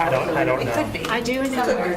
I don't know. Could be. I do know.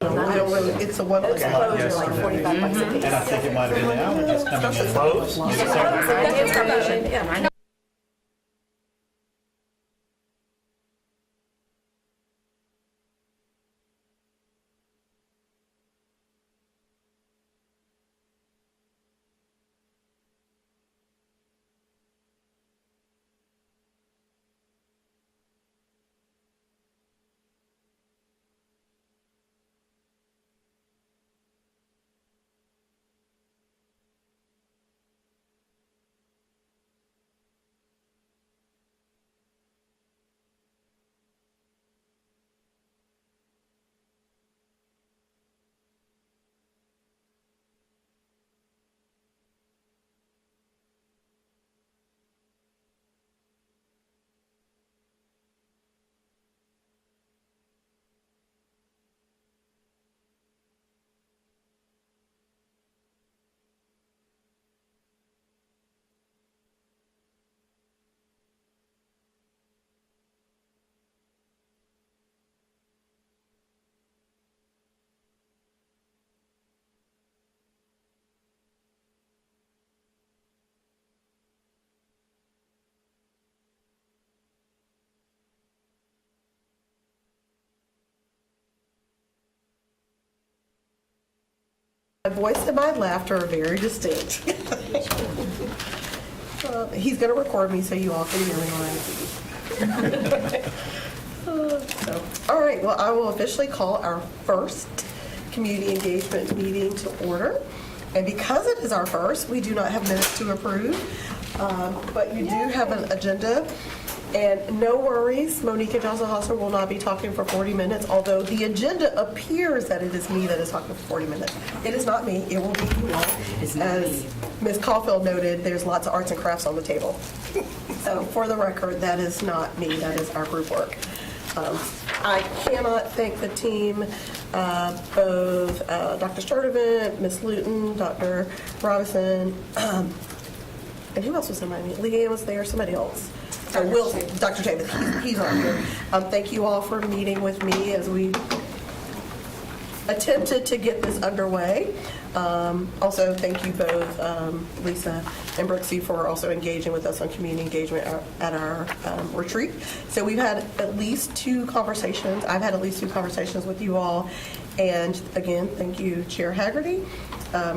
I don't really, it's a one. Those clothes are like 45 bucks a piece. And I think it might have been the allergies coming in. Close? That is promotion, yeah. I know. My voice and my laughter are very distinct. He's going to record me so you all can hear me when I speak. All right, well, I will officially call our first community engagement meeting to order. And because it is our first, we do not have minutes to approve, but you do have an agenda And no worries, Monica Johnson-Hostler will not be talking for 40 minutes, although the agenda appears that it is me that is talking for 40 minutes. It is not me, it will be you all. As Ms. Caulfield noted, there's lots of arts and crafts on the table. So for the record, that is not me, that is our group work. I cannot thank the team, both Dr. Sturdivant, Ms. Luton, Dr. Robinson, and who else was in my meeting? Leanne was there, somebody else. Dr. Davis, he's on here. Thank you all for meeting with me as we attempted to get this underway. Also, thank you both, Lisa and Brooksy, for also engaging with us on community engagement at our retreat. So we've had at least 2 conversations. I've had at least 2 conversations with you all. And again, thank you, Chair Haggerty,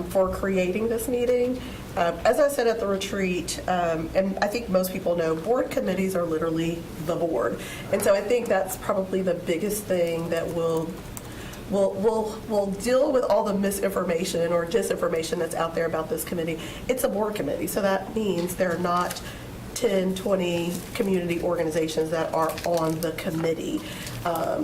for creating this meeting. As I said at the retreat, and I think most people know, board committees are literally the board. And so I think that's probably the biggest thing that will deal with all the misinformation or disinformation that's out there about this committee. It's a board committee, so that means there are not 10, 20 community organizations that are on the committee.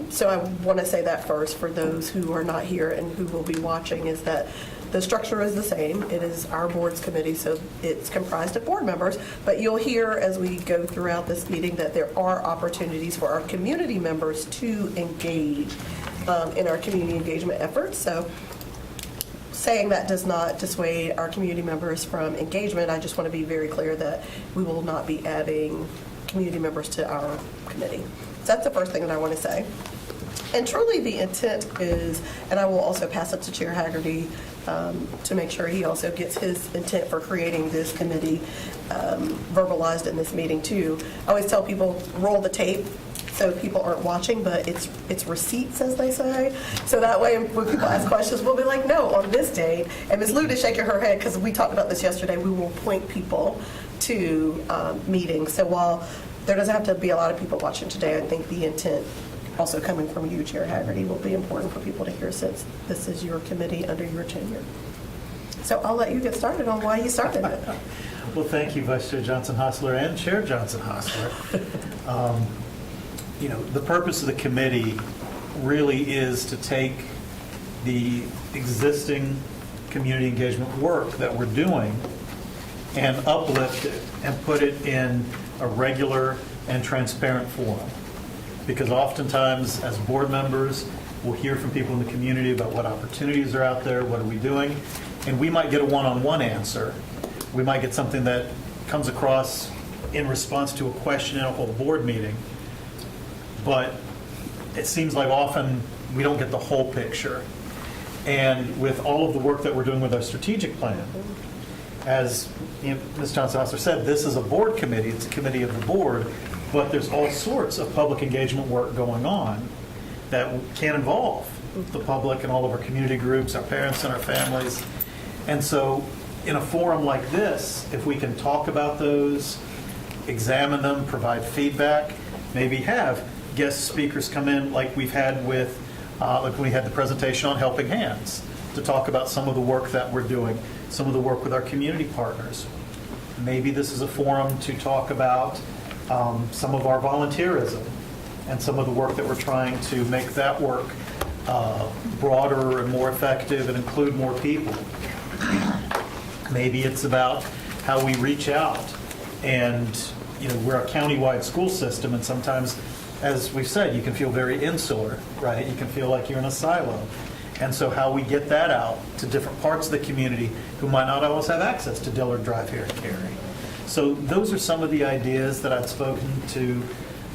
So I want to say that first for those who are not here and who will be watching, is that the structure is the same. It is our board's committee, so it's comprised of board members. But you'll hear as we go throughout this meeting that there are opportunities for our community members to engage in our community engagement efforts. So saying that does not dissuade our community members from engagement. I just want to be very clear that we will not be adding community members to our committee. So that's the first thing that I want to say. And truly the intent is, and I will also pass it to Chair Haggerty to make sure he also gets his intent for creating this committee verbalized in this meeting too. I always tell people, roll the tape, so people aren't watching, but it's receipts, as they say. So that way, when people ask questions, we'll be like, no, on this date. And Ms. Lude is shaking her head because we talked about this yesterday. We will point people to meetings. So while there doesn't have to be a lot of people watching today, I think the intent also coming from you, Chair Haggerty, will be important for people to hear, since this is your committee under your tenure. So I'll let you get started on why you started it. Well, thank you, Vice Chair Johnson-Hostler and Chair Johnson-Hostler. The purpose of the committee really is to take the existing community engagement work that we're doing and uplift it and put it in a regular and transparent forum. Because oftentimes, as board members, we'll hear from people in the community about what opportunities are out there, what are we doing, and we might get a one-on-one answer. We might get something that comes across in response to a question in a whole board meeting, but it seems like often we don't get the whole picture. And with all of the work that we're doing with our strategic plan, as Ms. Johnson-Hostler said, this is a board committee, it's a committee of the board, but there's all sorts of public engagement work going on that can involve the public and all of our community groups, our parents and our families. And so in a forum like this, if we can talk about those, examine them, provide feedback, maybe have guest speakers come in like we've had with, like when we had the presentation on Helping Hands, to talk about some of the work that we're doing, some of the work with our community partners. Maybe this is a forum to talk about some of our volunteerism and some of the work that we're trying to make that work broader and more effective and include more people. Maybe it's about how we reach out, and we're a countywide school system, and sometimes, as we've said, you can feel very insular, right? You can feel like you're in a silo. And so how we get that out to different parts of the community who might not always have access to Dillard Drive here in Cary. So those are some of the ideas that I'd spoken to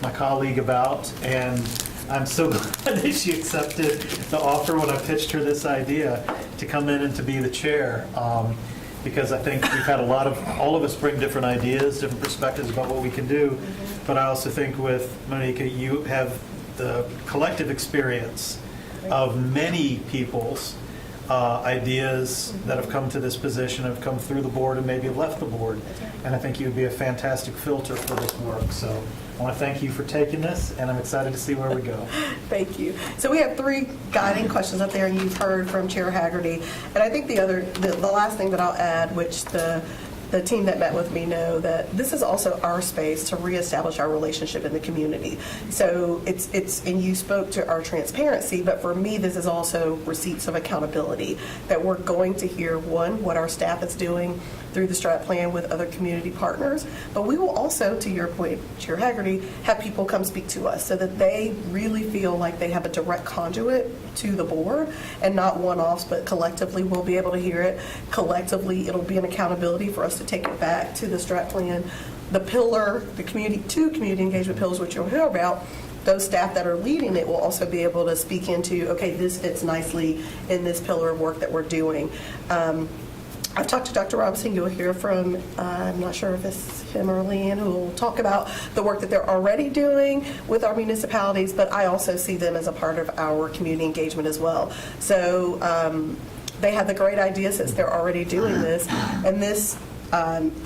my colleague about, and I'm so glad that she accepted the offer when I pitched her this idea to come in and to be the chair, because I think we've had all of us bring different ideas, different perspectives about what we can do, but I also think with Monica, you have the collective experience of many people's ideas that have come to this position, have come through the board and maybe have left the board. And I think you would be a fantastic filter for this work. So I want to thank you for taking this, and I'm excited to see where we go. Thank you. So we have 3 guiding questions up there, and you've heard from Chair Haggerty. And I think the last thing that I'll add, which the the team that met with me know that this is also our space to reestablish our relationship in the community. So it's and you spoke to our transparency, but for me, this is also receipts of accountability, that we're going to hear, one, what our staff is doing through the strat plan with other community partners, but we will also, to your point, Chair Haggerty, have people come speak to us so that they really feel like they have a direct conduit to the board, and not one-offs, but collectively we'll be able to hear it. Collectively, it'll be an accountability for us to take it back to the strat plan. The pillar, the two community engagement pillars, which you'll hear about, those staff that are leading it will also be able to speak into, okay, this fits nicely in this pillar of work that we're doing. I've talked to Dr. Robinson. You'll hear from, I'm not sure if it's him or Leanne, who will talk about the work that they're already doing with our municipalities, but I also see them as a part of our community engagement as well. So they have the great idea since they're already doing this, and this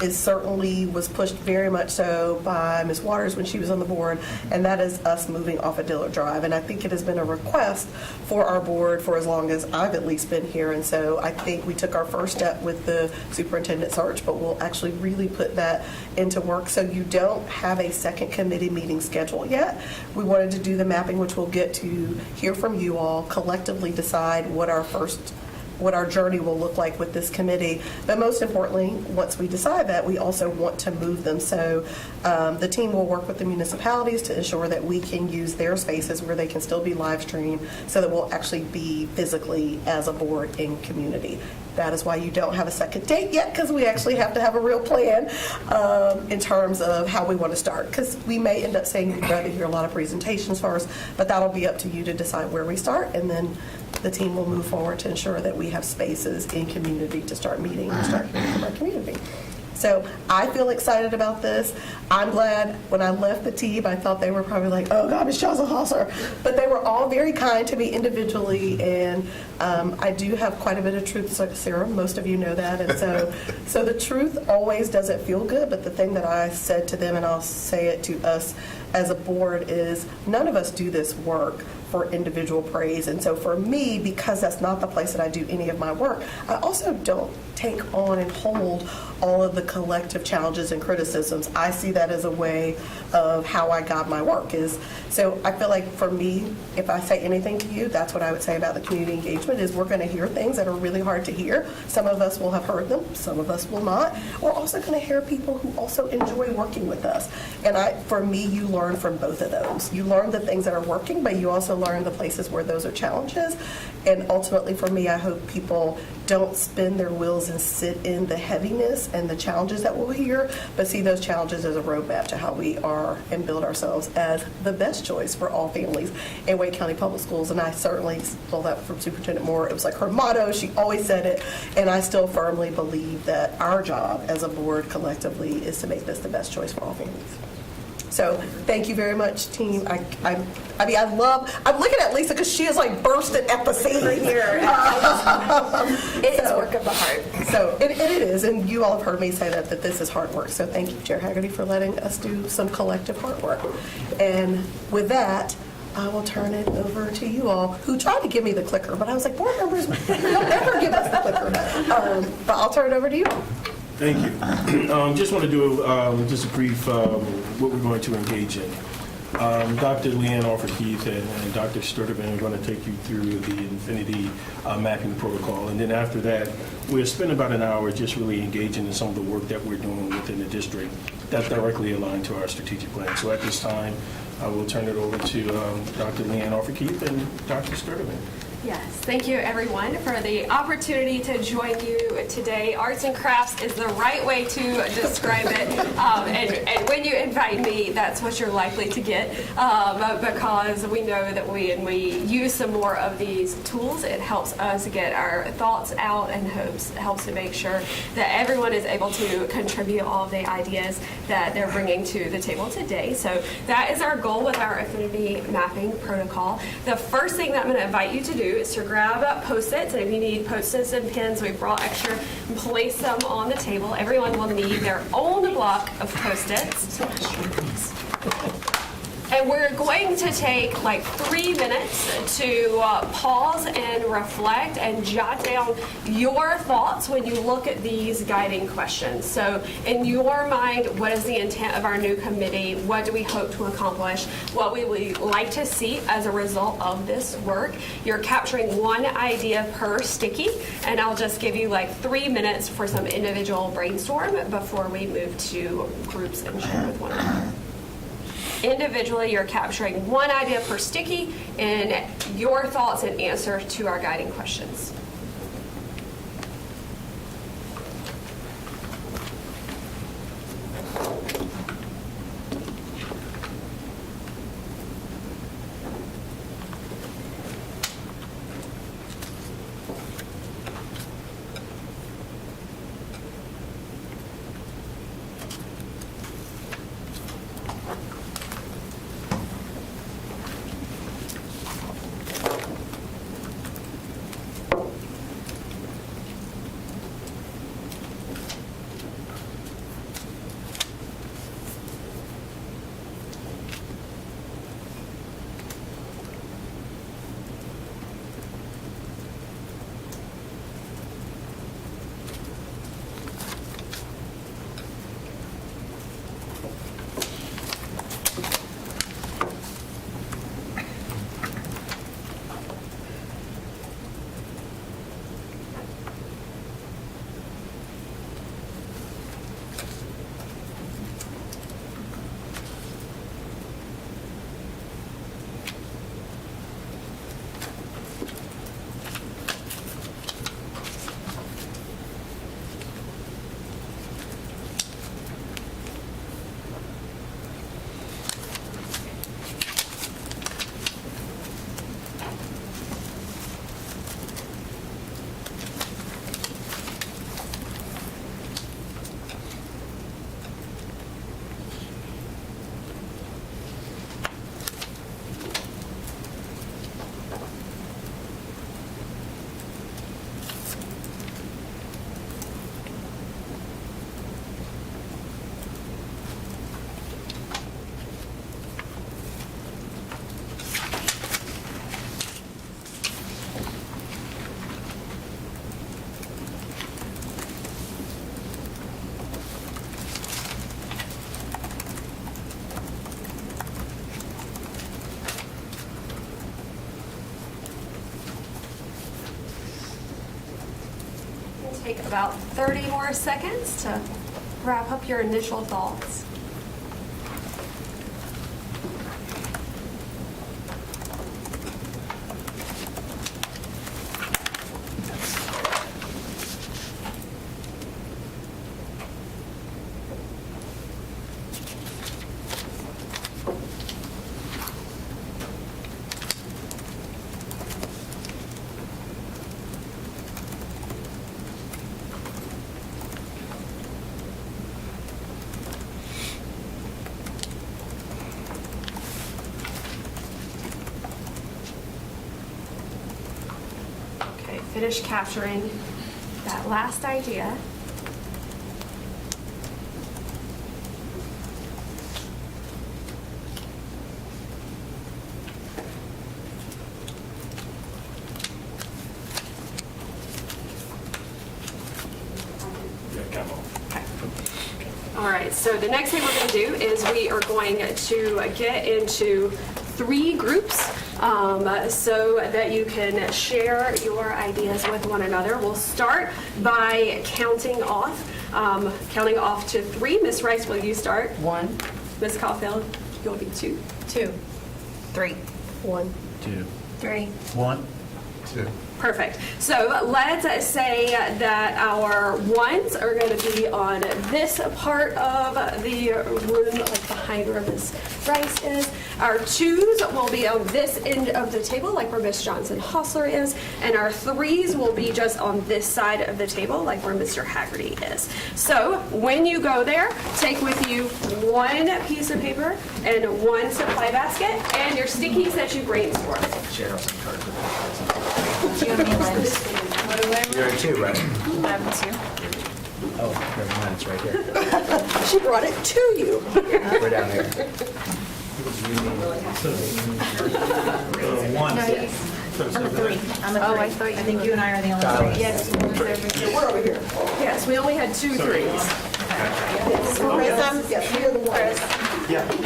is certainly was pushed very much so by Ms. Waters when she was on the board, and that is us moving off of Dillard Drive. And I think it has been a request for our board for as long as I've at least been here. And so I think we took our first step with the superintendent search, but we'll actually really put that into work. So you don't have a second committee meeting scheduled yet. We wanted to do the mapping, which we'll get to hear from you all, collectively decide what our journey will look like with this committee. But most importantly, once we decide that, we also want to move them. So the team will work with the municipalities to ensure that we can use their spaces where they can still be live streamed, so that we'll actually be physically as a board in community. That is why you don't have a second date yet, because we actually have to have a real plan in terms of how we want to start. Because we may end up saying we'd rather hear a lot of presentations first, but that'll be up to you to decide where we start, and then the team will move forward to ensure that we have spaces in community to start meeting and start hearing from our community. So I feel excited about this. I'm glad when I left the team, I thought they were probably like, oh God, Ms. Chauselhauser. But they were all very kind to me individually, and I do have quite a bit of truth serum. Most of you know that. And so the truth always doesn't feel good, but the thing that I said to them, and I'll say it to us as a board, is none of us do this work for individual praise. And so for me, because that's not the place that I do any of my work, I also don't take on and hold all of the collective challenges and criticisms. I see that as a way of how I guide my work. So I feel like for me, if I say anything to you, that's what I would say about the community engagement, is we're going to hear things that are really hard to hear. Some of us will have heard them, some of us will not. We're also going to hear people who also enjoy working with us. And for me, you learn from both of those. You learn the things that are working, but you also learn the places where those are challenges. And ultimately for me, I hope people don't spin their wheels and sit in the heaviness and the challenges that we'll hear, but see those challenges as a roadmap to how we are and build ourselves as the best choice for all families in Wake County Public Schools. And I certainly stole that from Superintendent Moore. It was like her motto. She always said it. And I still firmly believe that our job as a board collectively is to make this the best choice for all families. So thank you very much, team. I'm looking at Lisa because she is like bursting at the seams here. It is work of the heart. So it is, and you all have heard me say that this is hard work. So thank you, Chair Haggerty, for letting us do some collective hard work. And with that, I will turn it over to you all, who tried to give me the clicker, but I was like, board members don't ever give us the clicker. But I'll turn it over to you all. Thank you. Just want to do just a brief what we're going to engage in. Dr. Leanne Alford-Keith and Dr. Sturtevant are going to take you through the Infinity mapping protocol. And then after that, we'll spend about an hour just really engaging in some of the work that we're doing within the district that's directly aligned to our strategic plan. So at this time, I will turn it over to Dr. Leanne Alford-Keith and Dr. Sturtevant. Yes, thank you everyone for the opportunity to join you today. Arts and crafts is the right way to describe it, and when you invite me, that's what you're likely to get, because we know that when we use some more of these tools, it helps us get our thoughts out and helps to make sure that everyone is able to contribute all of the ideas that they're bringing to the table today. So that is our goal with our Affinity Mapping Protocol. The first thing that I'm going to invite you to do is to grab Post-its, and if you need Post-its and pens, we brought extra and place them on the table. Everyone will need their own block of Post-its. And we're going to take like 3 minutes to pause and reflect and jot down your thoughts when you look at these guiding questions. So in your mind, what is the intent of our new committee? What do we hope to accomplish? What we would like to see as a result of this work? You're capturing one idea per sticky, and I'll just give you like 3 minutes for some individual brainstorm before we move to groups and share with one another. Individually, you're capturing one idea per sticky and your thoughts and answer to our guiding questions. Take about 30 more seconds to wrap up your initial thoughts. Finish capturing that last idea. All right, so the next thing we're going to do is we are going to get into 3 groups so that you can share your ideas with one another. We'll start by counting off to 3. Miss Rice, will you start? 1, Miss Caulfield, you'll be 2. 2, 3, 1, 2. 3. 1, 2. Perfect. So let's say that our 1s are going to be on this part of the room, like behind where Miss Rice is. Our 2s will be on this end of the table, like where Miss Johnson Hostler is. And our 3s will be just on this side of the table, like where Mr. Haggerty is. So when you go there, take with you 1 piece of paper and 1 supply basket and your stickies that you brainstormed. Do you have any lens? You're in 2, right? I have 2. Oh, never mind, it's right here. She brought it to you. We're down here. One. I'm a 3. I'm a 3. I think you and I are the only 3. Yes. We're over here. Yes, we only had 2 3s. Yes, we are the ones. Yeah. You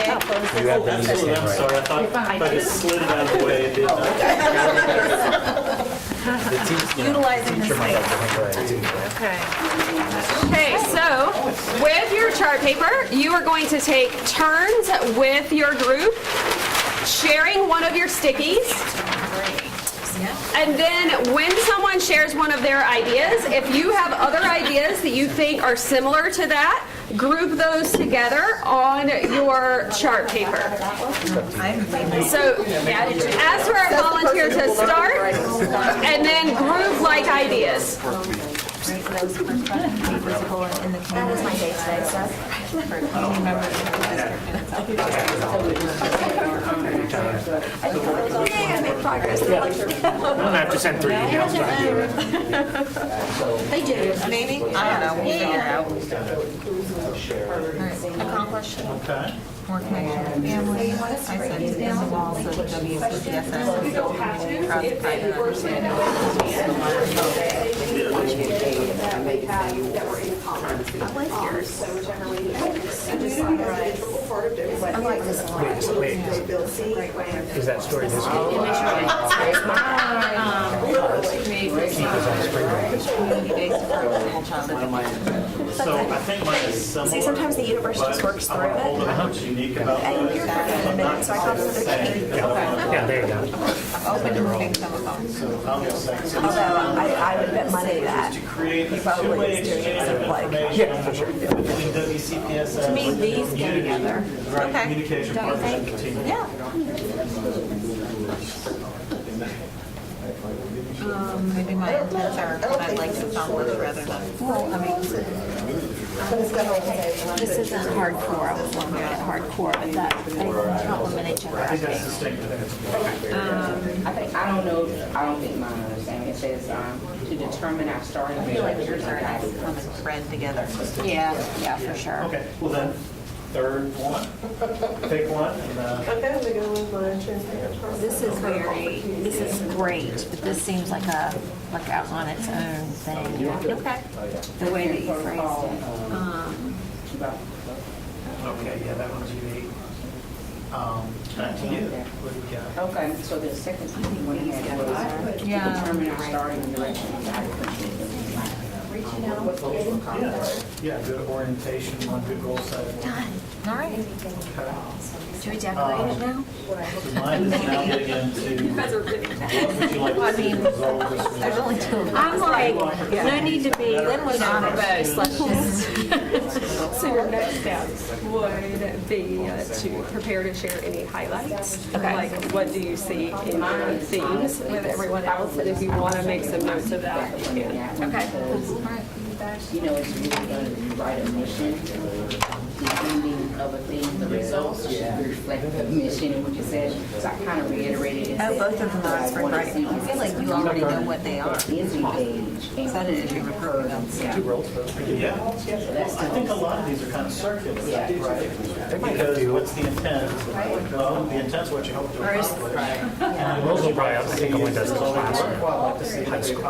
have I'm the same, right? sorry, I thought if I just slid it out of the way, it did not. The Utilizing the teacher might have space. different too. Okay, so with your chart paper, you are going to take turns with your group, sharing one of your stickies. And then when someone shares one of their ideas, if you have other ideas that you think are similar to that, group those together on your chart paper. So ask for a volunteer to start and then group like ideas. That is my day-to-day stuff. Yay, I made progress. I don't have to send 3 emails back. They do. Maybe? I don't know. We'll figure it out. Accomplish. Okay. More connection with family. I sent it in the walls of WPCSS. Trust, pride, and understanding. I like yours. I like this one. Wait. Is that story this week? Community-based approach to childhood. So I think mine is similar. See, sometimes the universe just works through it. What's unique about And you're that? in a minute, so I got another key. Yeah, there you go. I'm open to moving some of them. I'm gonna say, so Although I would bet money that to create he a probably two-way is doing exchange it of like. information Yeah, for sure. between WCPSS. To me, these go together. Right, Okay. communication Don't you partnership think? team. Yeah. Maybe my intents are what I'd like to accomplish rather than, This isn't hardcore, I was looking at hardcore, but that, they complement each other, I think. I don't know, I don't think mine are the same. It says, to determine our starting. I feel like yours are kind of thread together. Yeah, for sure. Okay, well then, third one, pick one, and, Okay, I'm gonna go with my transparent chart. This is this is great, but this seems like out on its own thing. Okay. The way that you phrased it. okay, yeah, that one's unique. Back to you. What do we got? Okay, so the second one we had was to Yeah. determine our starting direction. Yeah, good orientation, one good goal setting. All right. Should we decorate it now? So mine is now getting into, what would you like to see resolve this week? There's only 2 of them. I'm like, no need to be Then we don't have verbose, let's just. So your next step would be to prepare to share any highlights. Okay. Like, what do you see in your themes with everyone else? And if you want to make some notes of that, you can. Okay. You know, it's really going to write a mission. The ending of a thing, the results should reflect the mission and what you said. So I kind of reiterated it. Oh, both of them are for writing. I feel like you already know what they are. Busy page. So that is you recruit them. Yeah, I think a lot of these are kind of circular, right? Because what's the intent? Well, the intent's what you hope to accomplish. Rose will probably have to think of when does the class. High school.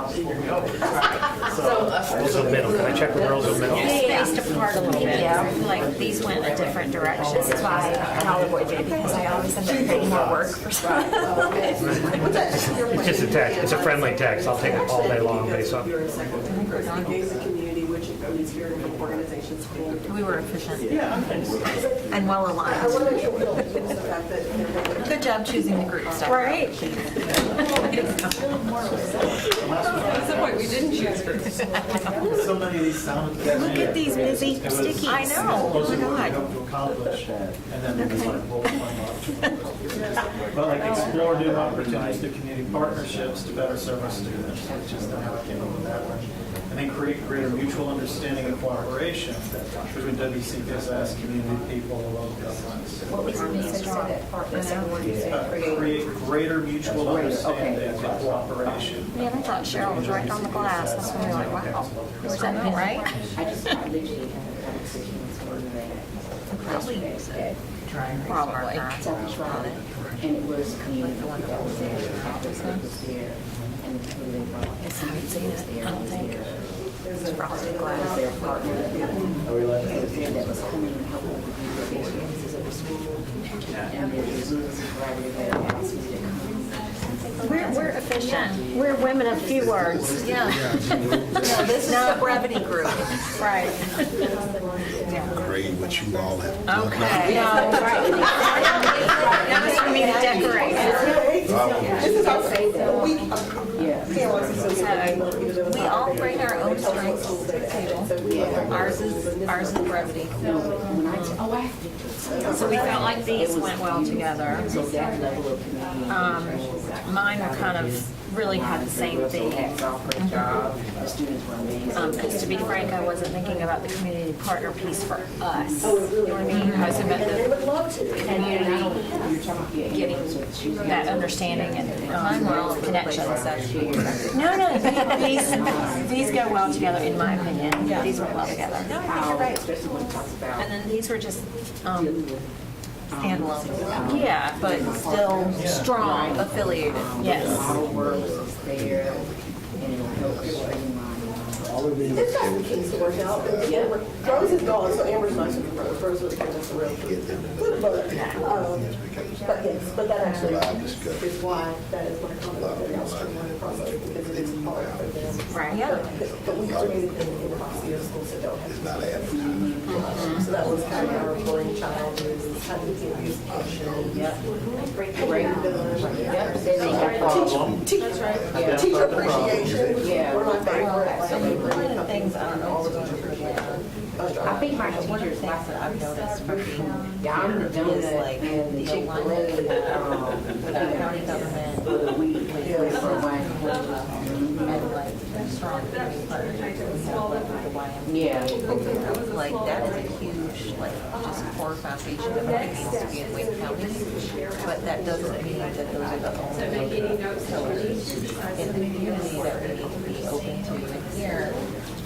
Rose of Middle, can I check with Rose of Middle? Spaced apart a little bit. I feel like these went a different direction. This is why I call avoid you because I always end up creating more work for some. It's just a text, it's a friendly text, I'll take it all day long based on. Engage the community, which includes your organization, school. We were efficient and well I aligned. want to make sure we don't lose the fact that they're Good job choosing the group stuff. Right. That's the point, we didn't choose groups. So many of these sound. Look at these busy stickies. I know. Oh my What we God. hope to accomplish, and then we like role playing options. But like explore new opportunities through community partnerships to better serve our students, which is how I came up with that one. And then create greater mutual understanding and cooperation between WCPSS, community people, and local governments. Create greater mutual understanding and cooperation. Man, I thought Cheryl was right on the glass. That's when we were like, wow. Was that right? I literally had a conversation with her today. Probably use it. Probably. Turkish Friday, and it was community that was there, the office was there, and the people they brought. It's not seen it, I don't think. It's probably Glad glad. their partner that was there that was coming and helping with the negotiations of the school. And then the supervisor that asked me to come. We're efficient. We're women of few words. Yeah. No, this is the brevity group. Right. Grade what you all have done. Okay. That was for me to decorate. This is our week. Yeah. We all bring our own strengths to the table. Ours is brevity. So we felt like these went well together. So that level of community. Mine were kind of really had the same theme. Hats off for the job. The students were amazing. Because to be frank, I wasn't thinking about the community partner piece for us. You know what I mean? I was about the community getting that understanding and connections. No, these go well together, in my opinion. These went well together. Especially when it talks about. And then these were just standalone. Yeah, but still strong, affiliated. Yes. Model works is there, and it'll help streamline. It's got some kinks to work out. Rose is gone, so Amber's nice with Rose. Rose was giving us a real but yes, but that actually is why that is my comment about the streamlining process, because it is hard for them. Right. Yeah. But we created them in the Boston schools that don't have. So that was kind of our brainchild, is how do we get youth passion? Teacher appreciation. Yeah. One of my favorite. So they bring One of the things, I don't know, all the teachers appreciate. I think my one of the teachers, things that I've noticed for yeah, I'm the is donut like and the Chick-fil-A, alignment with our county government, for the week, for one. and like strong community partnerships with the YMCA. Yeah. Like that is a huge, like just core foundation of what it means to be in Wayne County. But that doesn't mean that those are the only pillars in the community that we need to be open to and hear.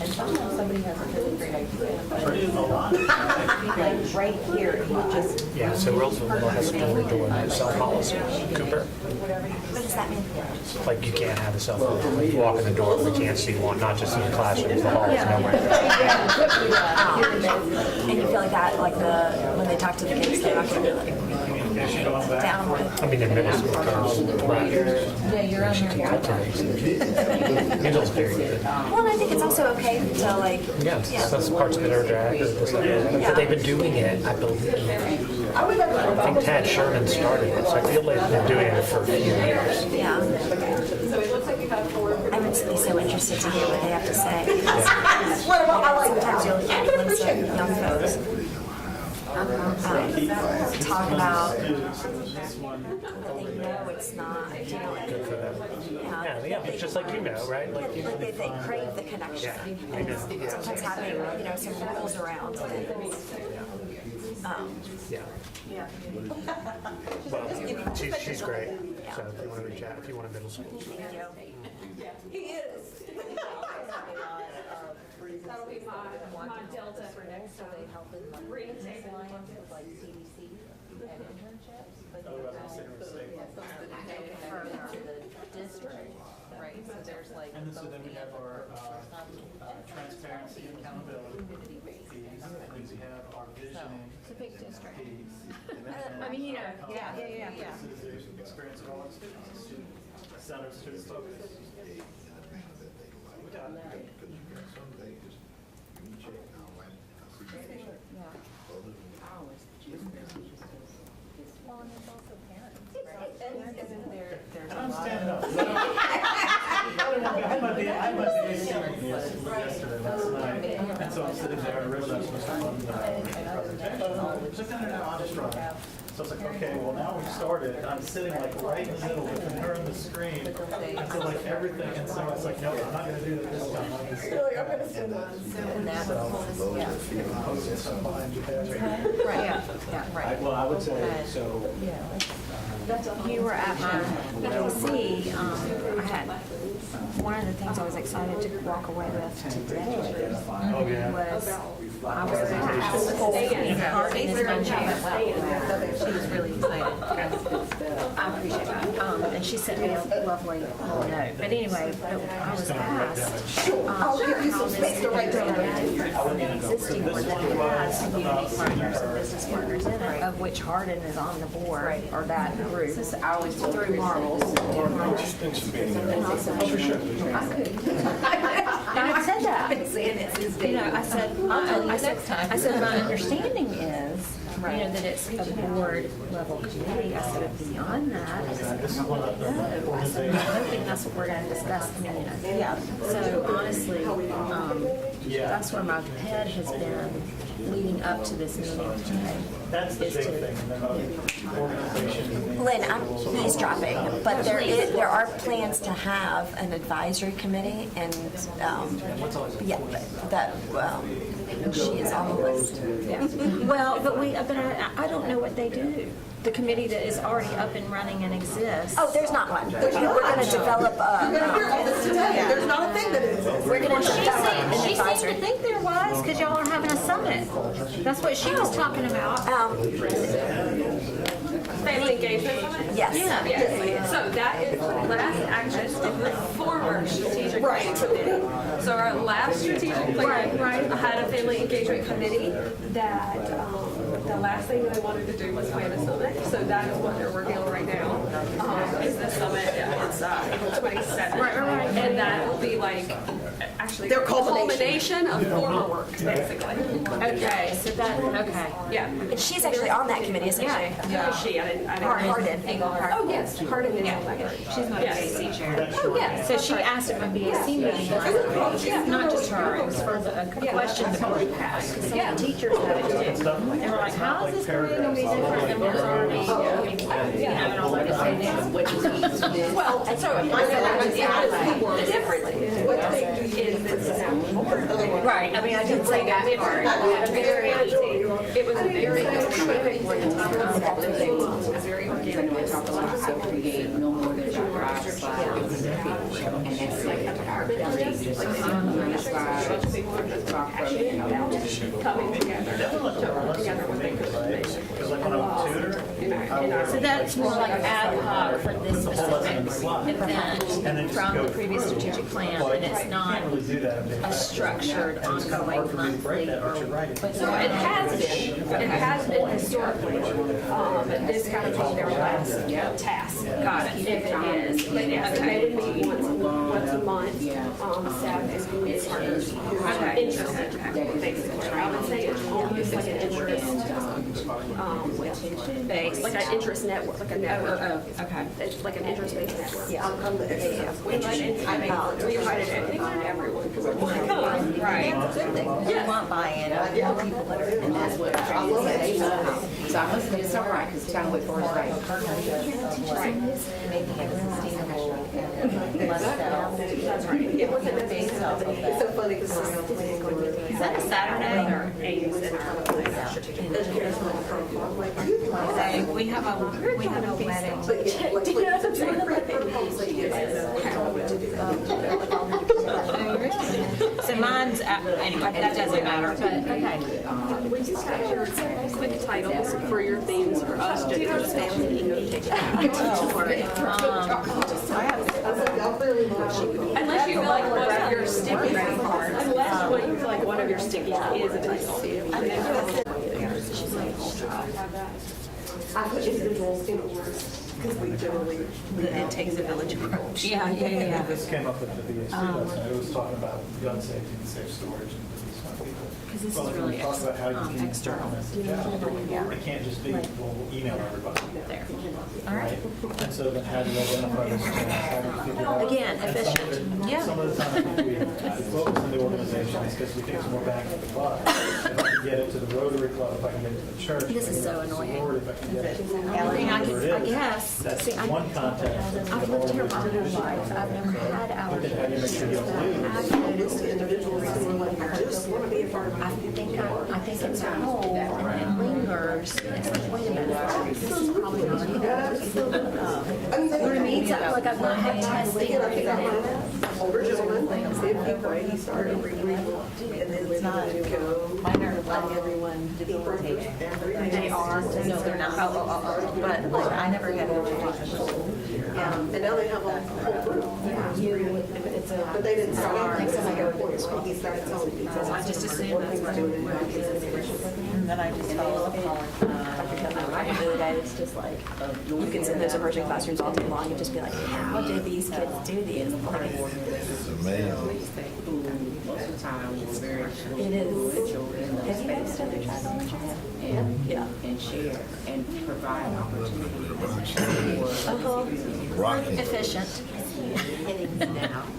And sometimes somebody has a really great idea, but like right here, you just. Yeah, so Roseville has a door-to-door cell policy. Cooper, What does that mean? like you can't have a cell phone. When you walk in the door, we can't see one, not just in the classrooms, the halls, nowhere. And you feel like that, like when they talk to the kids, they're actually like down with. I mean, in middle school, right? Yeah, you're on your. Middle's very good. Well, and I think it's also okay to like. Yes, that's parts of it are drag. But they've been doing it, I believe. I think Tad Sherman started it, so I feel like they've been doing it for a few years. Yeah. I would be so interested to hear what they have to say. Sometimes you'll hear some young folks talk about they know it's not. Good for them. Yeah, it's just like right? Like They crave the connection. Yeah, I And know. sometimes having, some rules around. Yeah. Well, she's great. So if you want to reach out, if you want a middle school. Thank you. He is. That'll be my delta for next time. Reading table. Like CDC and internships, but further the district, right? So there's like. And so then we have our transparency and accountability piece, and then we have our visioning It's a big district. piece. I mean, yeah. This is the experience of all our students, student-centered, student focused. We got it. Well, and there's also parents, right? There's I'm standing up. I had my BAC yesterday, last night, and so I'm sitting there, and I realized I was on the presentation. Took that an honest run. So I was like, okay, well, now we've started, and I'm sitting like right in the middle with her on the screen, and so like everything, and so it's like, no, I'm not gonna do it this time. I'm just And that was, yeah. Right, Right, yeah, right. Well, I would say, so, You were at my PC, I had, one of the things I was excited to walk away with today Oh, yeah. was I was Harden is my child. She was really excited. I appreciate that. And she sent me a lovely little note. But anyway, I was asked, I'll give you some space to write down. existing board that has community partners and business partners in it, of which Hardin is on the board, or that group. I always through Marbles. Thanks for being here. I said that. It's You know, I said, my understanding is, you know, that it's a board level committee. I said, beyond that, I said, no. I said, I don't think that's what we're going to discuss. I mean, yeah. So honestly, that's where my head has been leading up to this meeting today. That's the big thing, and then other organizations. Lynn, I'm eavesdropping, but there are plans to have an advisory committee, and she is on the list. Well, but I don't know what they do. The committee that is already up and running and exists. Oh, there's not one. We're going to develop You're going to hear all this today. There's not a thing that exists. We're going to develop an She seemed advisory. to think there was, because y'all are having a summit. That's what she was talking about. Family engagement summit? Yes. Yes. So that is last action of the former strategic planning committee. So our last strategic plan had a family engagement committee that the last thing they wanted to do was plan a summit. So that is what they're working on right now. Is the summit? It's April 27th. Right. And that will be like actually Their the culmination of former work, basically. Okay, so that, okay. Yeah. And she's actually on that committee, isn't she? Who is she? I didn't. Hardin. Oh, yes. Hardin is on that. She's my BAC chair. Oh, yes. So she asked at my BAC meeting last week, not just her, it was for a question the board passed, because some of the teachers had it too. They were like, how is this going to be different than what's already, you know, and all that say this. Well, so the difference is what they do is this is Right, I mean, I didn't say that part. it was a very good very organic. We talk about how to create no more than 5 slides. And that's like Coming together with information. Because like when I'm a tutor, So that's more like ad hoc for this specific event from the previous strategic plan, and it's not really do that. a structured ongoing monthly or. So it has been. It has been historically. This kind of be their last task. Got it. If it is. But yes, they would meet once a month. Staff and community partners. Interested. Basically, I would say it's almost like an interest. Based, like an interest network, like a network. Okay. It's like an interest-based network. Yeah. We invited everyone. Because we're like, Right. yeah. Want buy-in of the people that are. And that's what I love that. So I must have been so right, because kind of what Forrest like. That's right. It wasn't a big It's so funny because Is that a Saturday or? We have a wedding. So mine's, anyway, that doesn't matter, but, okay. We just have your quick titles for your themes for us to just family notation. Unless you feel like one of your sticky cards, unless you feel like one of your stickies is a title. I put individuals in orders because we generally. It takes a village approach. Yeah. This came up with the VAC last night. It was talking about gun safety and safe storage and these kind of people. Because this Well, is like, when really we talk about how you can external. message out. It can't just be, well, we'll email everybody. There. All right. And so then how do you identify those channels? How do you figure out? Again, And efficient. Yeah. Some of the time we focus on the organizations because we think it's more bang for the buck. If I can get it to the Rotary Club, if I can get it to the church. This is if I so can get it to the annoying. board, if I can get it to I mean, whatever it I is, guess. That's See, one context. I've lived here my whole life. I've never had But then how do you make sure you don't lose? I've noticed individuals who just want to be a part of it. I think it's a whole and it lingers. It's like, wait a minute, this is probably not enough. You know what I mean? So, like I've not had testing or anything. older gentleman Same way he started reading, and then when he would go. Mine are letting everyone debilitate. They are. No, they're not. But like, I never had a And now they have a whole group. But they didn't start. He started telling people. I just assumed that's what it And then I just follow up on The other day, it's just like, you can sit in those emerging classrooms all day long and just be like, how did these kids do these? Like, Most of the time, it's very it is. Have you guys done the tribal interest? and share and provide opportunities efficient.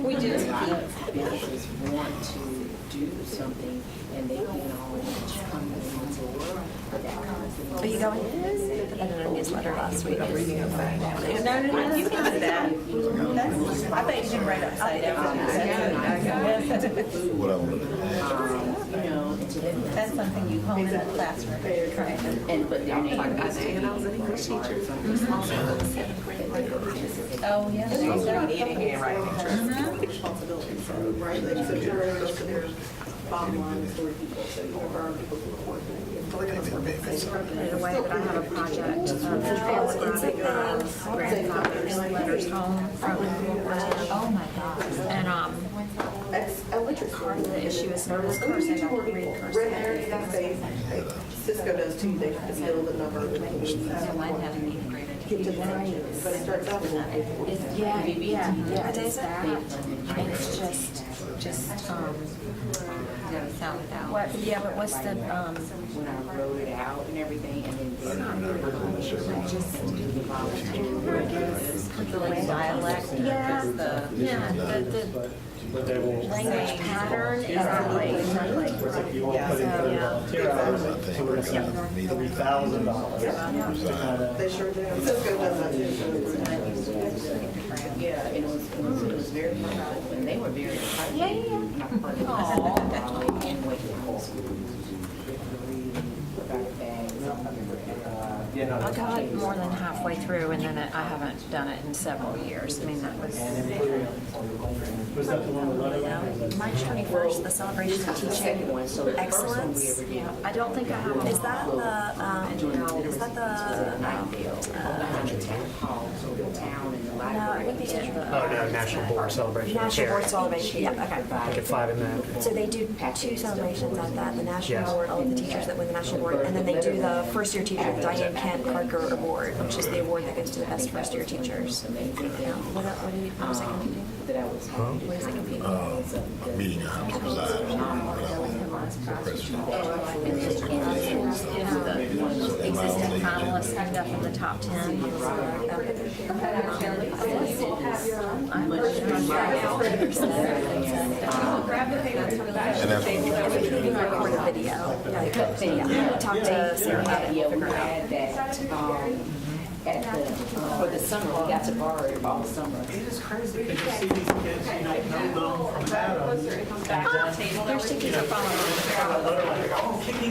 We do. Businesses want to do something and they can always come on board. Are you going? I put that in a newsletter last week. No, you can do that. I bet you can write upside down. That's something you hone in the classroom. And put their name. And I was an English teacher. Oh, yeah. Eating and writing. Responsibilities, so, right, like, so generally, most of their bottom line is 4 people, so you have our people who work. In a way that I have a project of grandfathers letters home from Oh my God. and Elementary part of the issue is notice cursing. I don't read Red cursing. hair, that's a, Cisco does too, they have to build a number. Mine have an integrated. Get to that, but it starts out with that. Yeah. It is that. And it's Gotta sound it out. what, yeah, but what's the, When I wrote it out and everything, and then The like dialect. yeah, the language pattern is like, You all put in volunteer hours, so we're going to $3,000. They sure do. Cisco does that too. yeah, it was very hard, and they were very excited. Yeah. In Wake High School. I got it more than halfway through and then I haven't done it in several years. I mean, that was Was that the one with letter? March 21st, the celebration of teaching excellence. I don't think I have. Is that the, no, it would be Oh, no, National Board Celebration. National Board Chair. Celebration, yeah, okay. I get 5 in that. So they do 2 celebrations at that, the National Yes. Award, all of the teachers that win the National Award, and then they do the first year teacher, the Diane Kent Parker Award, which is the award that goes to the best first year teachers. Yeah. What was it competing? What is it competing? Meeting I have to preside Existing finalists end up in the top 10. We record a video. Yeah, we talked to Sarah about it. Yeah, we had that, at the, for the summer, we got to borrow it all summer. It is crazy because you see these kids, you know them from Adam. Their tickets are following.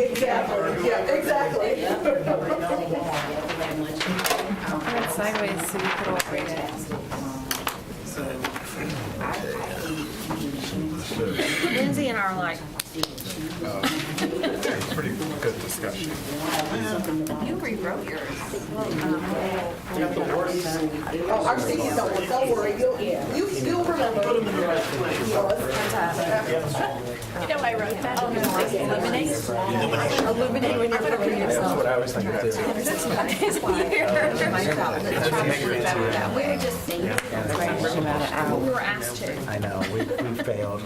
Exactly, yeah, exactly. I went sideways so you could all read it. Lindsay and I are like, pretty good discussion. You rewrote yours. Oh, our CDs don't worry, you'll remember. You know, I wrote that. Illuminate. Illuminate when you're covering yourself. What I was thinking too. we were asked to. I know, we failed.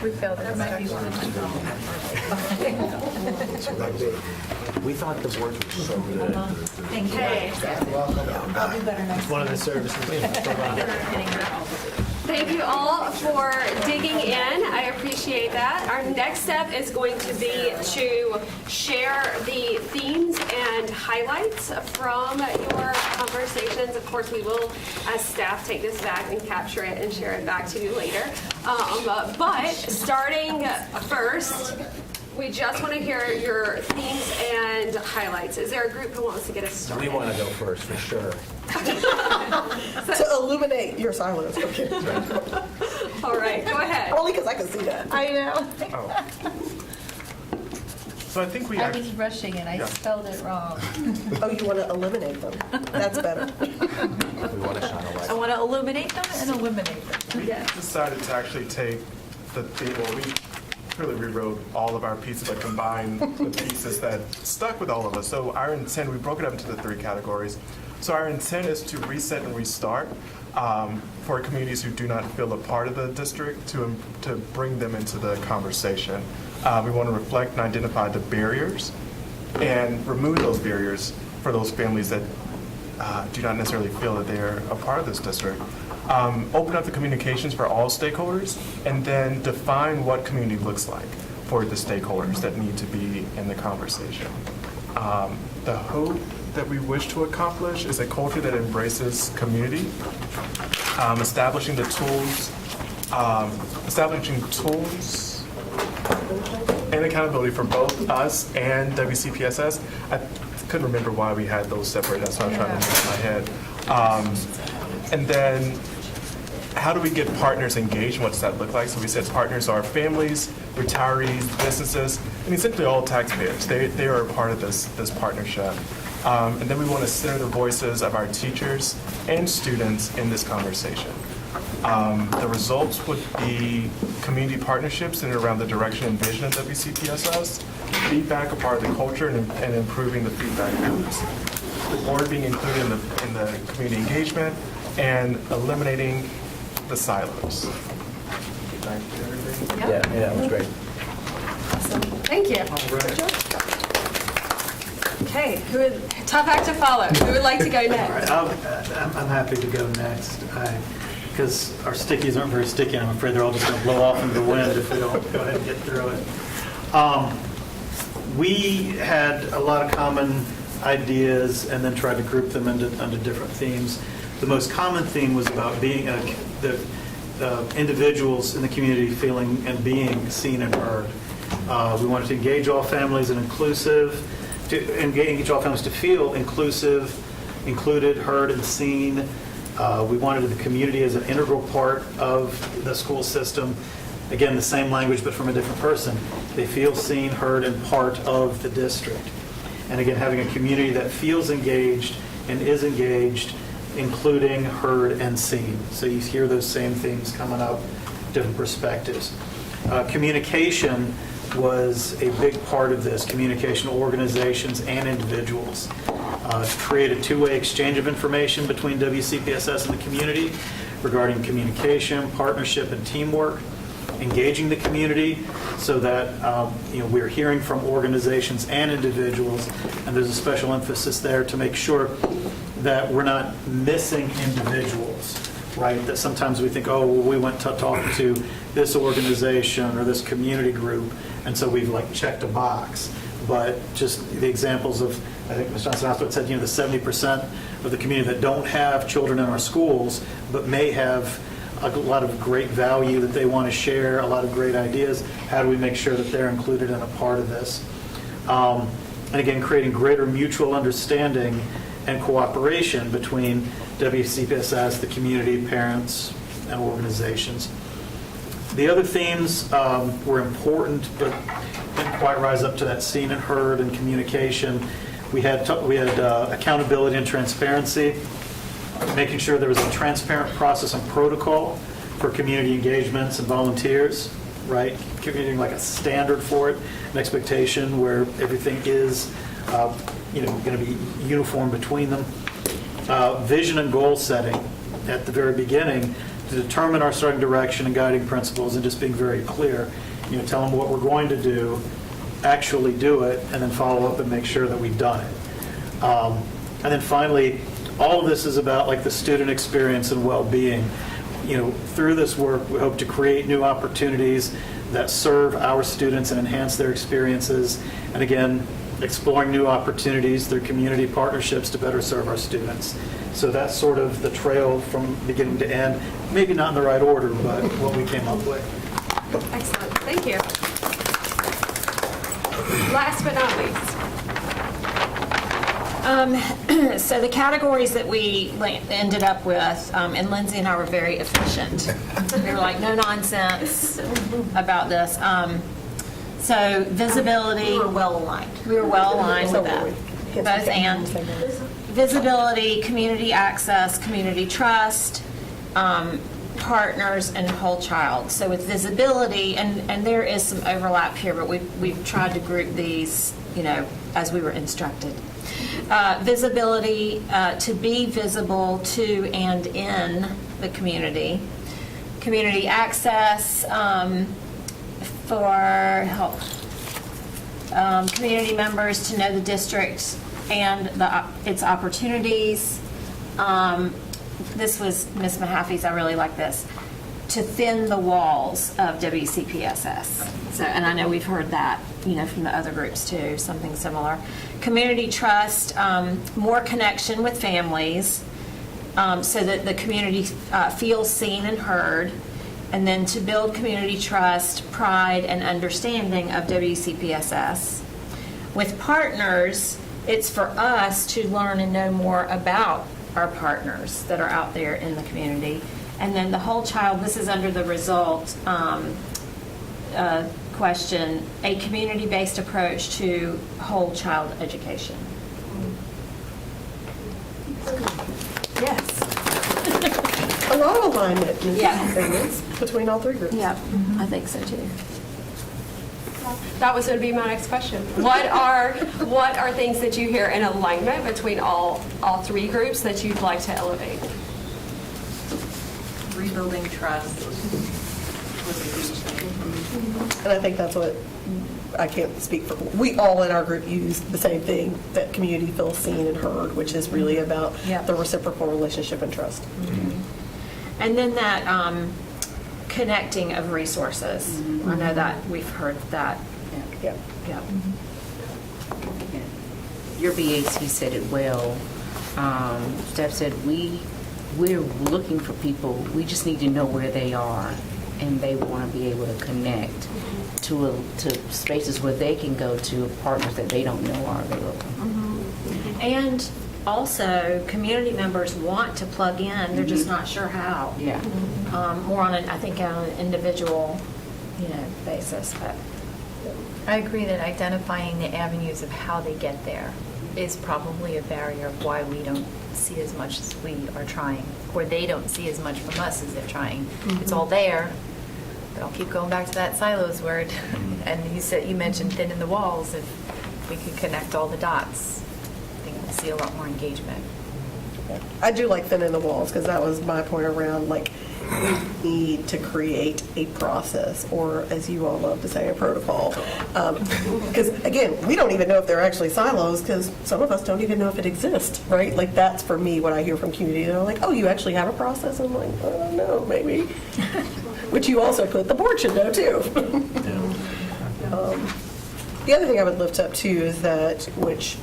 We failed it. Might be one of We thought the words were so good. Thank you. I'll do better next One of the services we provide. Thank you all for digging in. I appreciate that. Our next step is going to be to share the themes and highlights from your conversations. Of course, we will, as staff, take this back and capture it and share it back to you later. But starting first, we just want to hear your themes and highlights. Is there a group who wants to get us started? We want to go first, for sure. To illuminate your silence. Okay. All right, go ahead. Only because I can see that. I know. So I think we I actually, was rushing and I Yeah. spelled it wrong. Oh, you want to eliminate them? That's better. I want to illuminate them And eliminate them. we decided to actually take well, we clearly rewrote all of our pieces, but combined the pieces that stuck with all of us. So our intent, we broke it up into the 3 categories. So our intent is to reset and restart for communities who do not feel a part of the district, to bring them into the conversation. We want to reflect and identify the barriers and remove those barriers for those families that do not necessarily feel that they're a part of this district. Open up the communications for all stakeholders, and then define what community looks like for the stakeholders that need to be in the conversation. The hope that we wish to accomplish is a culture that embraces community, establishing tools and accountability for both us and WCPSS. I couldn't remember why we had those separate. That's why I'm trying to make my head. And then, how do we get partners engaged? What does that look like? So we said partners are families, retirees, businesses, and essentially all taxpayers. They are a part of this partnership. And then we want to center the voices of our teachers and students in this conversation. The results would be community partnerships centered around the direction and vision of WCPSS, feedback a part of the culture, and improving the feedback loops. The board being included in the community engagement, and eliminating the silos. Thank you, everything. Yeah, that was great. Thank you. Okay, tough act to follow. Who would like to go next? I'm happy to go next, because our stickies aren't very sticky, and I'm afraid they're all just going to blow off into the wind if we don't go ahead and get through it. We had a lot of common ideas and then tried to group them into different themes. The most common theme was about being the individuals in the community feeling and being seen and heard. We wanted to engage all families to feel inclusive, included, heard, and seen. We wanted the community as an integral part of the school system. Again, the same language, but from a different person. They feel seen, heard, and part of the district. And again, having a community that feels engaged and is engaged, including, heard, and seen. So you hear those same themes coming up, different perspectives. Communication was a big part of this, communication to organizations and individuals. To create a two-way exchange of information between WCPSS and the community regarding communication, partnership, and teamwork. Engaging the community so that we're hearing from organizations and individuals, and there's a special emphasis there to make sure that we're not missing individuals, right? That sometimes we think, oh, well, we went to talk to this organization or this community group, and so we've checked a box. But just the examples of, I think Ms. Johnson-Hospital said, the 70% of the community that don't have children in our schools, but may have a lot of great value that they want to share, a lot of great ideas. How do we make sure that they're included in a part of this? And again, creating greater mutual understanding and cooperation between WCPSS, the community, parents, and organizations. The other themes were important, but didn't quite rise up to that seen and heard and communication. We had accountability and transparency, making sure there was a transparent process and protocol for community engagements and volunteers, right? Creating a standard for it, an expectation where everything is, going to be uniform between them. Vision and goal setting at the very beginning to determine our starting direction and guiding principles, and just being very clear. Tell them what we're going to do, actually do it, and then follow up and make sure that we've done it. And then finally, all of this is about the student experience and well-being. Through this work, we hope to create new opportunities that serve our students and enhance their experiences. And again, exploring new opportunities through community partnerships to better serve our students. So that's sort of the trail from beginning to end. Maybe not in the right order, but what we came up with. Excellent. Thank you. Last but not least. So the categories that we ended up with, and Lindsay and I were very efficient. We were like, no nonsense about this. So visibility. We were well aligned. We were well aligned So with that. were we. Yes, Both we and. can. Visibility, community access, community trust, partners, and whole child. So with visibility, and there is some overlap here, but we've tried to group these, as we were instructed. Visibility, to be visible to and in the community. Community access, for help. Community members to know the district and its opportunities. This was Ms. Mahaffey's, I really like this, to thin the walls of WCPSS. So, and I know we've heard that, from the other groups too, something similar. Community trust, more connection with families, so that the community feels seen and heard. And then to build community trust, pride, and understanding of WCPSS. With partners, it's for us to learn and know more about our partners that are out there in the community. And then the whole child, this is under the result question, a community-based approach to whole child education. Yes. A lot of alignment in Yeah. agreements between all three groups. Yeah, I think so too. That was going to be my next question. What are things that you hear in alignment between all three groups that you'd like to elevate? Rebuilding trust was a huge thing. And I think that's what, I can't speak for, we all in our group use the same thing, that community feels seen and heard, which is really about Yeah. the reciprocal relationship and trust. And then that connecting of resources. I know that we've heard that. Yeah. Yeah. Your BAC said it well. Steph said, we're looking for people, we just need to know where they are, and they want to be able to connect to spaces where they can go to partners that they don't know are available. And also, community members want to plug in, they're just not sure how. Yeah. More on I think on an individual, basis, but. I agree that identifying the avenues of how they get there is probably a barrier of why we don't see as much as we are trying, or they don't see as much from us as they're trying. It's all there, but I'll keep going back to that silos word. And you mentioned thinning the walls. If we could connect all the dots, I think we'll see a lot more engagement. I do like thinning the walls, because that was my point around, like, we need to create a process, or as you all love to say, a protocol. Because again, we don't even know if they're actually silos, because some of us don't even know if it exists, right? Like, that's for me what I hear from community. They're like, oh, you actually have a process? I'm like, I don't know, maybe. Which you also put, the board should know too. The other thing I would lift up too is that, which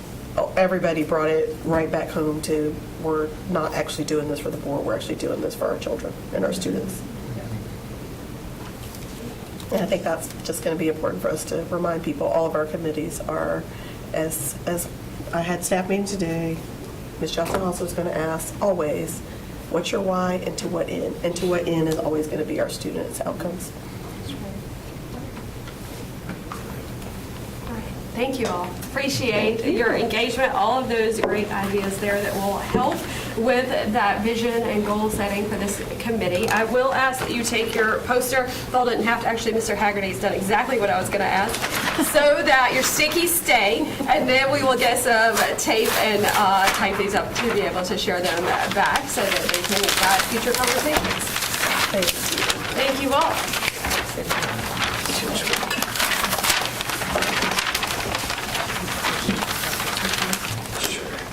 everybody brought it right back home to, we're not actually doing this for the board, we're actually doing this for our children and our students. And I think that's just going to be important for us to remind people. All of our committees are, as I had staff meeting today, Ms. Johnson also is going to ask always, what's your why and to what end? And to what end is always going to be our students' outcomes. Thank you all. Appreciate your engagement, all of those great ideas there that will help with that vision and goal setting for this committee. I will ask that you take your poster, Paul didn't have to, actually Mr. Haggerty's done exactly what I was going to ask, so that your stickies stay, and then we will get some tape and type these up to be able to share them back so that they can guide future conversations. Thank you all.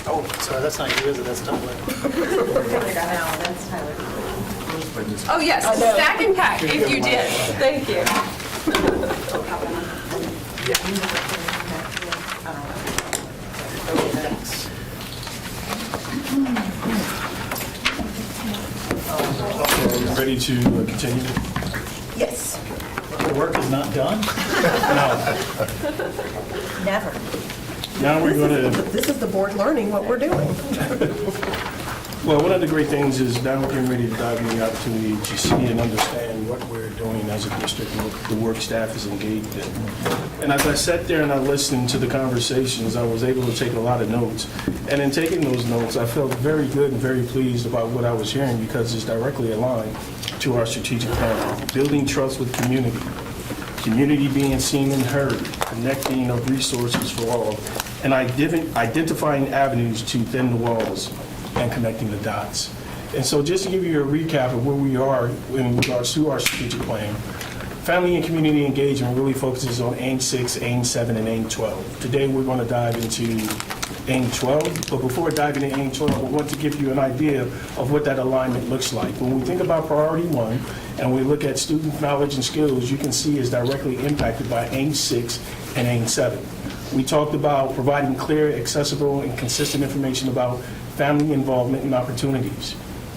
Oh, sorry, that's not you, is it? That's Tyler. Oh, yes, stack and pack if you did. Thank you. Ready to continue? Yes. The work is not done? Never. Now we're going to... This is the board learning what we're doing. Well, one of the great things is now we're getting ready to dive into the opportunity to see and understand what we're doing as a district and what the work staff is engaged in. And as I sat there and I listened to the conversations, I was able to take a lot of notes. And in taking those notes, I felt very good and very pleased about what I was hearing because it's directly aligned to our strategic plan. Building trust with community, community being seen and heard, connecting of resources for all, and identifying avenues to thin the walls and connecting the dots. And so just to give you a recap of where we are in regards to our strategic plan, family and community engagement really focuses on AIM 6, AIM 7, and AIM 12. Today we're going to dive into AIM 12, but before diving into AIM 12, I want to give you an idea of what that alignment looks like. When we think about priority 1 and we look at student knowledge and skills, you can see is directly impacted by AIM 6 and AIM 7. We talked about providing clear, accessible, and consistent information about family involvement and opportunities.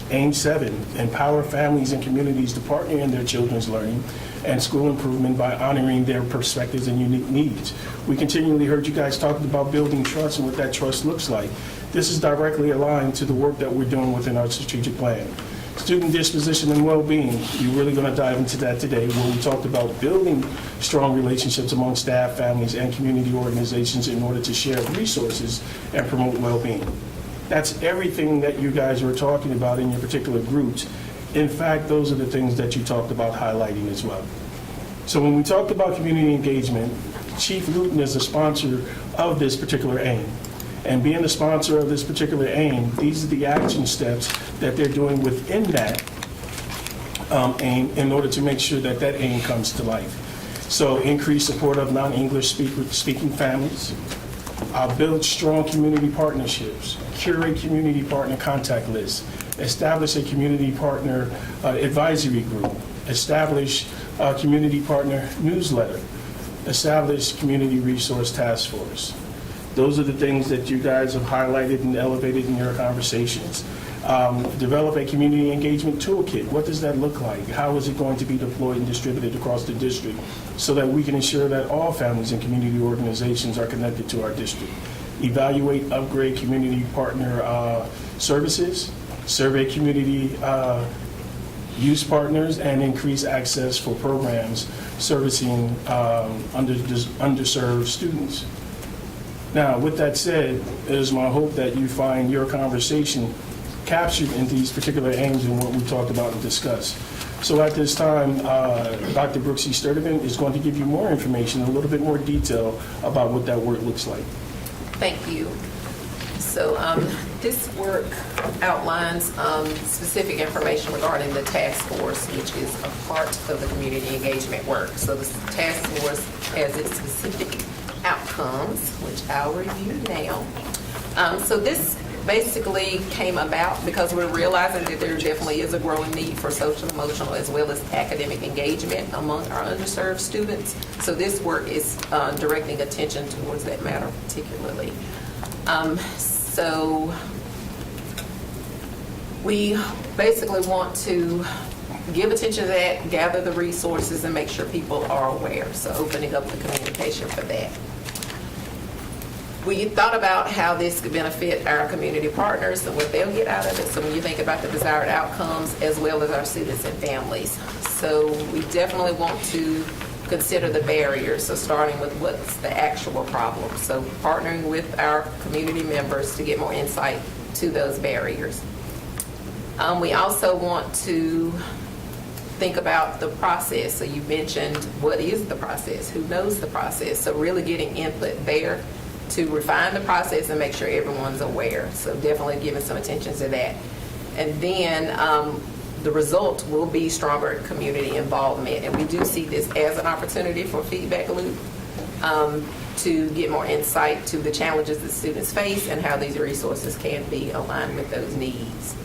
AIM 7, empower families and communities to partner in their children's learning and school improvement by honoring their perspectives and unique needs. We continually heard you guys talking about building trust and what that trust looks like. This is directly aligned to the work that we're doing within our strategic plan. Student disposition and well-being, you're really going to dive into that today, where we talked about building strong relationships among staff, families, and community organizations in order to share resources and promote well-being. That's everything that you guys were talking about in your particular groups. In fact, those are the things that you talked about highlighting as well. So when we talked about community engagement, Chief Luton is the sponsor of this particular AIM. And being the sponsor of this particular AIM, these are the action steps that they're doing within that AIM in order to make sure that that AIM comes to life. So increase support of non-English speaking families, build strong community partnerships, curate community partner contact lists, establish a community partner advisory group, establish a community partner newsletter, establish community resource task force. Those are the things that you guys have highlighted and elevated in your conversations. Develop a community engagement toolkit. What does that look like? How is it going to be deployed and distributed across the district so that we can ensure that all families and community organizations are connected to our district? Evaluate, upgrade community partner services, survey community use partners, and increase access for programs servicing underserved students. Now, with that said, it is my hope that you find your conversation captured in these particular aims and what we talked about and discussed. So at this time, Dr. Brooks E. Sturdivant is going to give you more information, a little bit more detail about what that work looks like. Thank you. So this work outlines specific information regarding the task force, which is a part of the community engagement work. So the task force has its specific outcomes, which I'll review now. So this basically came about because we're realizing that there definitely is a growing need for social, emotional, as well as academic engagement among our underserved students. So this work is directing attention towards that matter particularly. So we basically want to give attention to that, gather the resources, and make sure people are aware. So opening up the communication for that. We thought about how this could benefit our community partners and what they'll get out of it. So when you think about the desired outcomes, as well as our students and families. So we definitely want to consider the barriers. So starting with what's the actual problem. So partnering with our community members to get more insight to those barriers. We also want to think about the process. So you mentioned what is the process? Who knows the process? So really getting input there to refine the process and make sure everyone's aware. So definitely giving some attention to that. And then the result will be stronger community involvement. And we do see this as an opportunity for feedback loop to get more insight to the challenges that students face and how these resources can be aligned with those needs.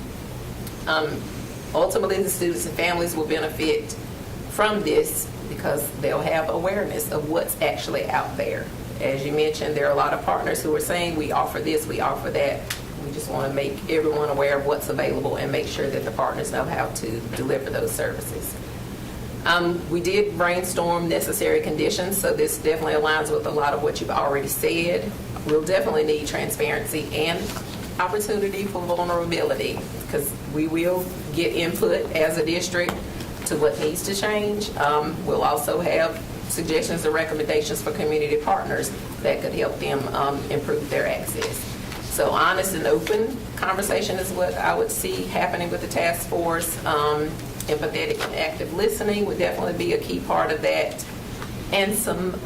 Ultimately, the students and families will benefit from this because they'll have awareness of what's actually out there. As you mentioned, there are a lot of partners who are saying, we offer this, we offer that. We just want to make everyone aware of what's available and make sure that the partners know how to deliver those services. We did brainstorm necessary conditions, so this definitely aligns with a lot of what you've already said. we'll definitely need transparency and opportunity for vulnerability, because we will get input as a district to what needs to change. We'll also have suggestions and recommendations for community partners that could help them improve their access. So honest and open conversation is what I would see happening with the task force. Empathetic and active listening would definitely be a key part of that. And some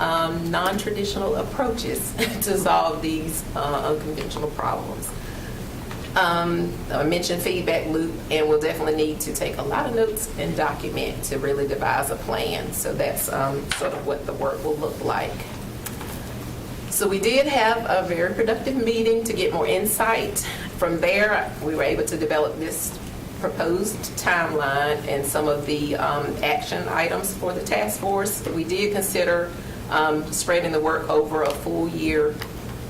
non-traditional approaches to solve these unconventional problems. I mentioned feedback loop, and we'll definitely need to take a lot of notes and document to really devise a plan. So that's sort of what the work will look like. So we did have a very productive meeting to get more insight. From there, we were able to develop this proposed timeline and some of the action items for the task force. We did consider spreading the work over a full year,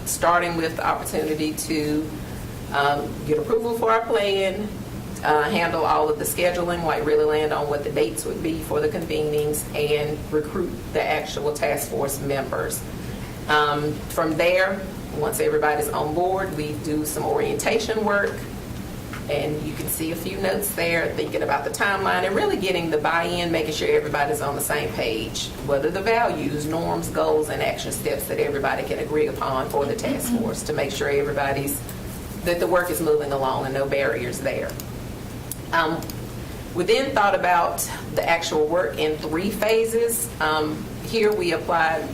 starting with the opportunity to get approval for our plan, handle all of the scheduling, like really land on what the dates would be for the convenings, and recruit the actual task force members. From there, once everybody's on board, we do some orientation work, and you can see a few notes there, thinking about the timeline and really getting the buy-in, making sure everybody's on the same page. What are the values, norms, goals, and action steps that everybody can agree upon for the task force to make sure that the work is moving along and no barriers there. We then thought about the actual work in 3 phases. Here we applied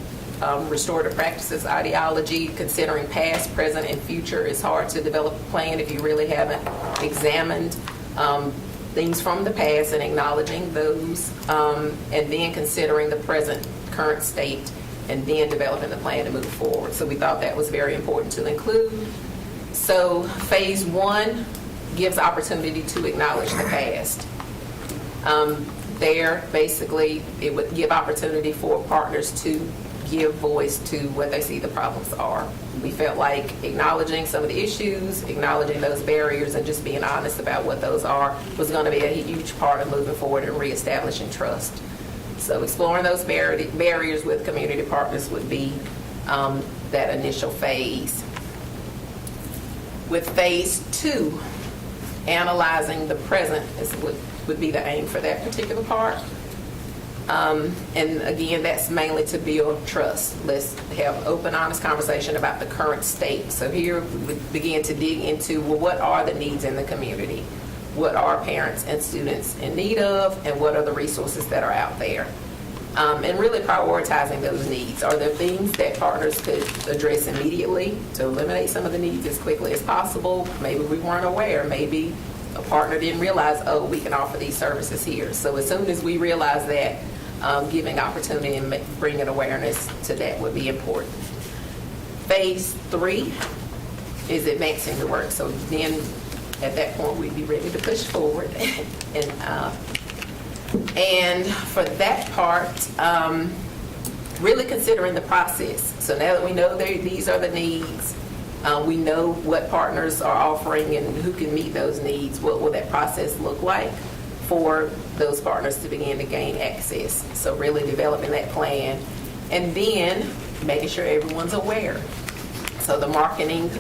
restorative practices ideology, considering past, present, and future. It's hard to develop a plan if you really haven't examined things from the past and acknowledging those, and then considering the present, current state, and then developing the plan to move forward. So we thought that was very important to include. So phase 1 gives opportunity to acknowledge the past. There, basically, it would give opportunity for partners to give voice to what they see the problems are. We felt like acknowledging some of the issues, acknowledging those barriers, and just being honest about what those are was going to be a huge part of moving forward and reestablishing trust. So exploring those barriers with community partners would be that initial phase. With phase 2, analyzing the present would be the aim for that particular part. And again, that's mainly to build trust. Let's have open, honest conversation about the current state. So here we begin to dig into, well, what are the needs in the community? What are parents and students in need of? And what are the resources that are out there? And really prioritizing those needs. Are there things that partners could address immediately to eliminate some of the needs as quickly as possible? Maybe we weren't aware. Maybe a partner didn't realize, oh, we can offer these services here. So as soon as we realize that, giving opportunity and bringing awareness to that would be important. Phase 3 is advancing the work. So then at that point, we'd be ready to push forward. And for that part, really considering the process. So now that we know these are the needs, we know what partners are offering and who can meet those needs, what will that process look like for those partners to begin to gain access. So really developing that plan, and then making sure everyone's aware. So the marketing,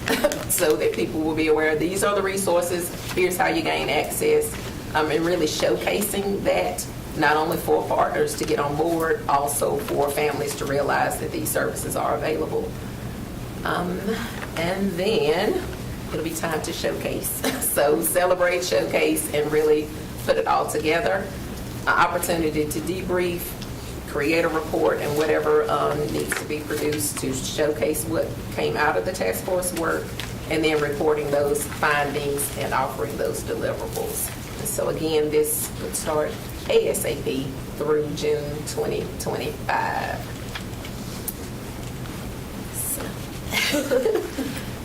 so that people will be aware, these are the resources, here's how you gain access, and really showcasing that, not only for partners to get on board, also for families to realize that these services are available. And then it'll be time to showcase. So celebrate, showcase, and really put it all together. An opportunity to debrief, create a report, and whatever needs to be produced to showcase what came out of the task force work, and then reporting those findings and offering those deliverables. And so again, this would start ASAP through June 2025.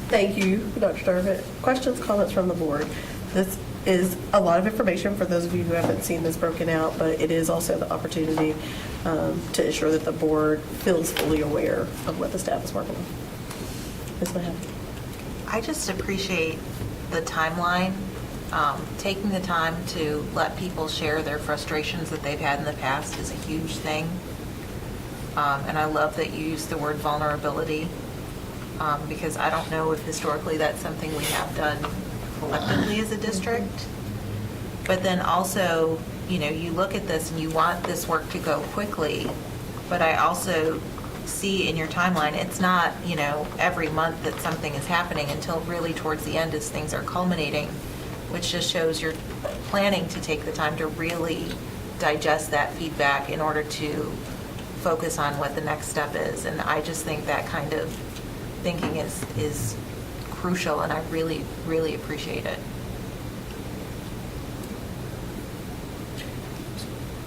Thank you, Dr. Durbin. Questions, comments from the board? This is a lot of information for those of you who haven't seen this broken out, but it is also the opportunity to ensure that the board feels fully aware of what the staff is working on. Ms. Mahab. I just appreciate the timeline, taking the time to let people share their frustrations that they've had in the past is a huge thing. And I love that you use the word vulnerability. because I don't know if historically that's something we have done collectively as a district. But then also, you look at this and you want this work to go quickly, but I also see in your timeline, it's not, every month that something is happening until really towards the end as things are culminating, which just shows you're planning to take the time to really digest that feedback in order to focus on what the next step is. And I just think that kind of thinking is crucial, and I really, really appreciate it.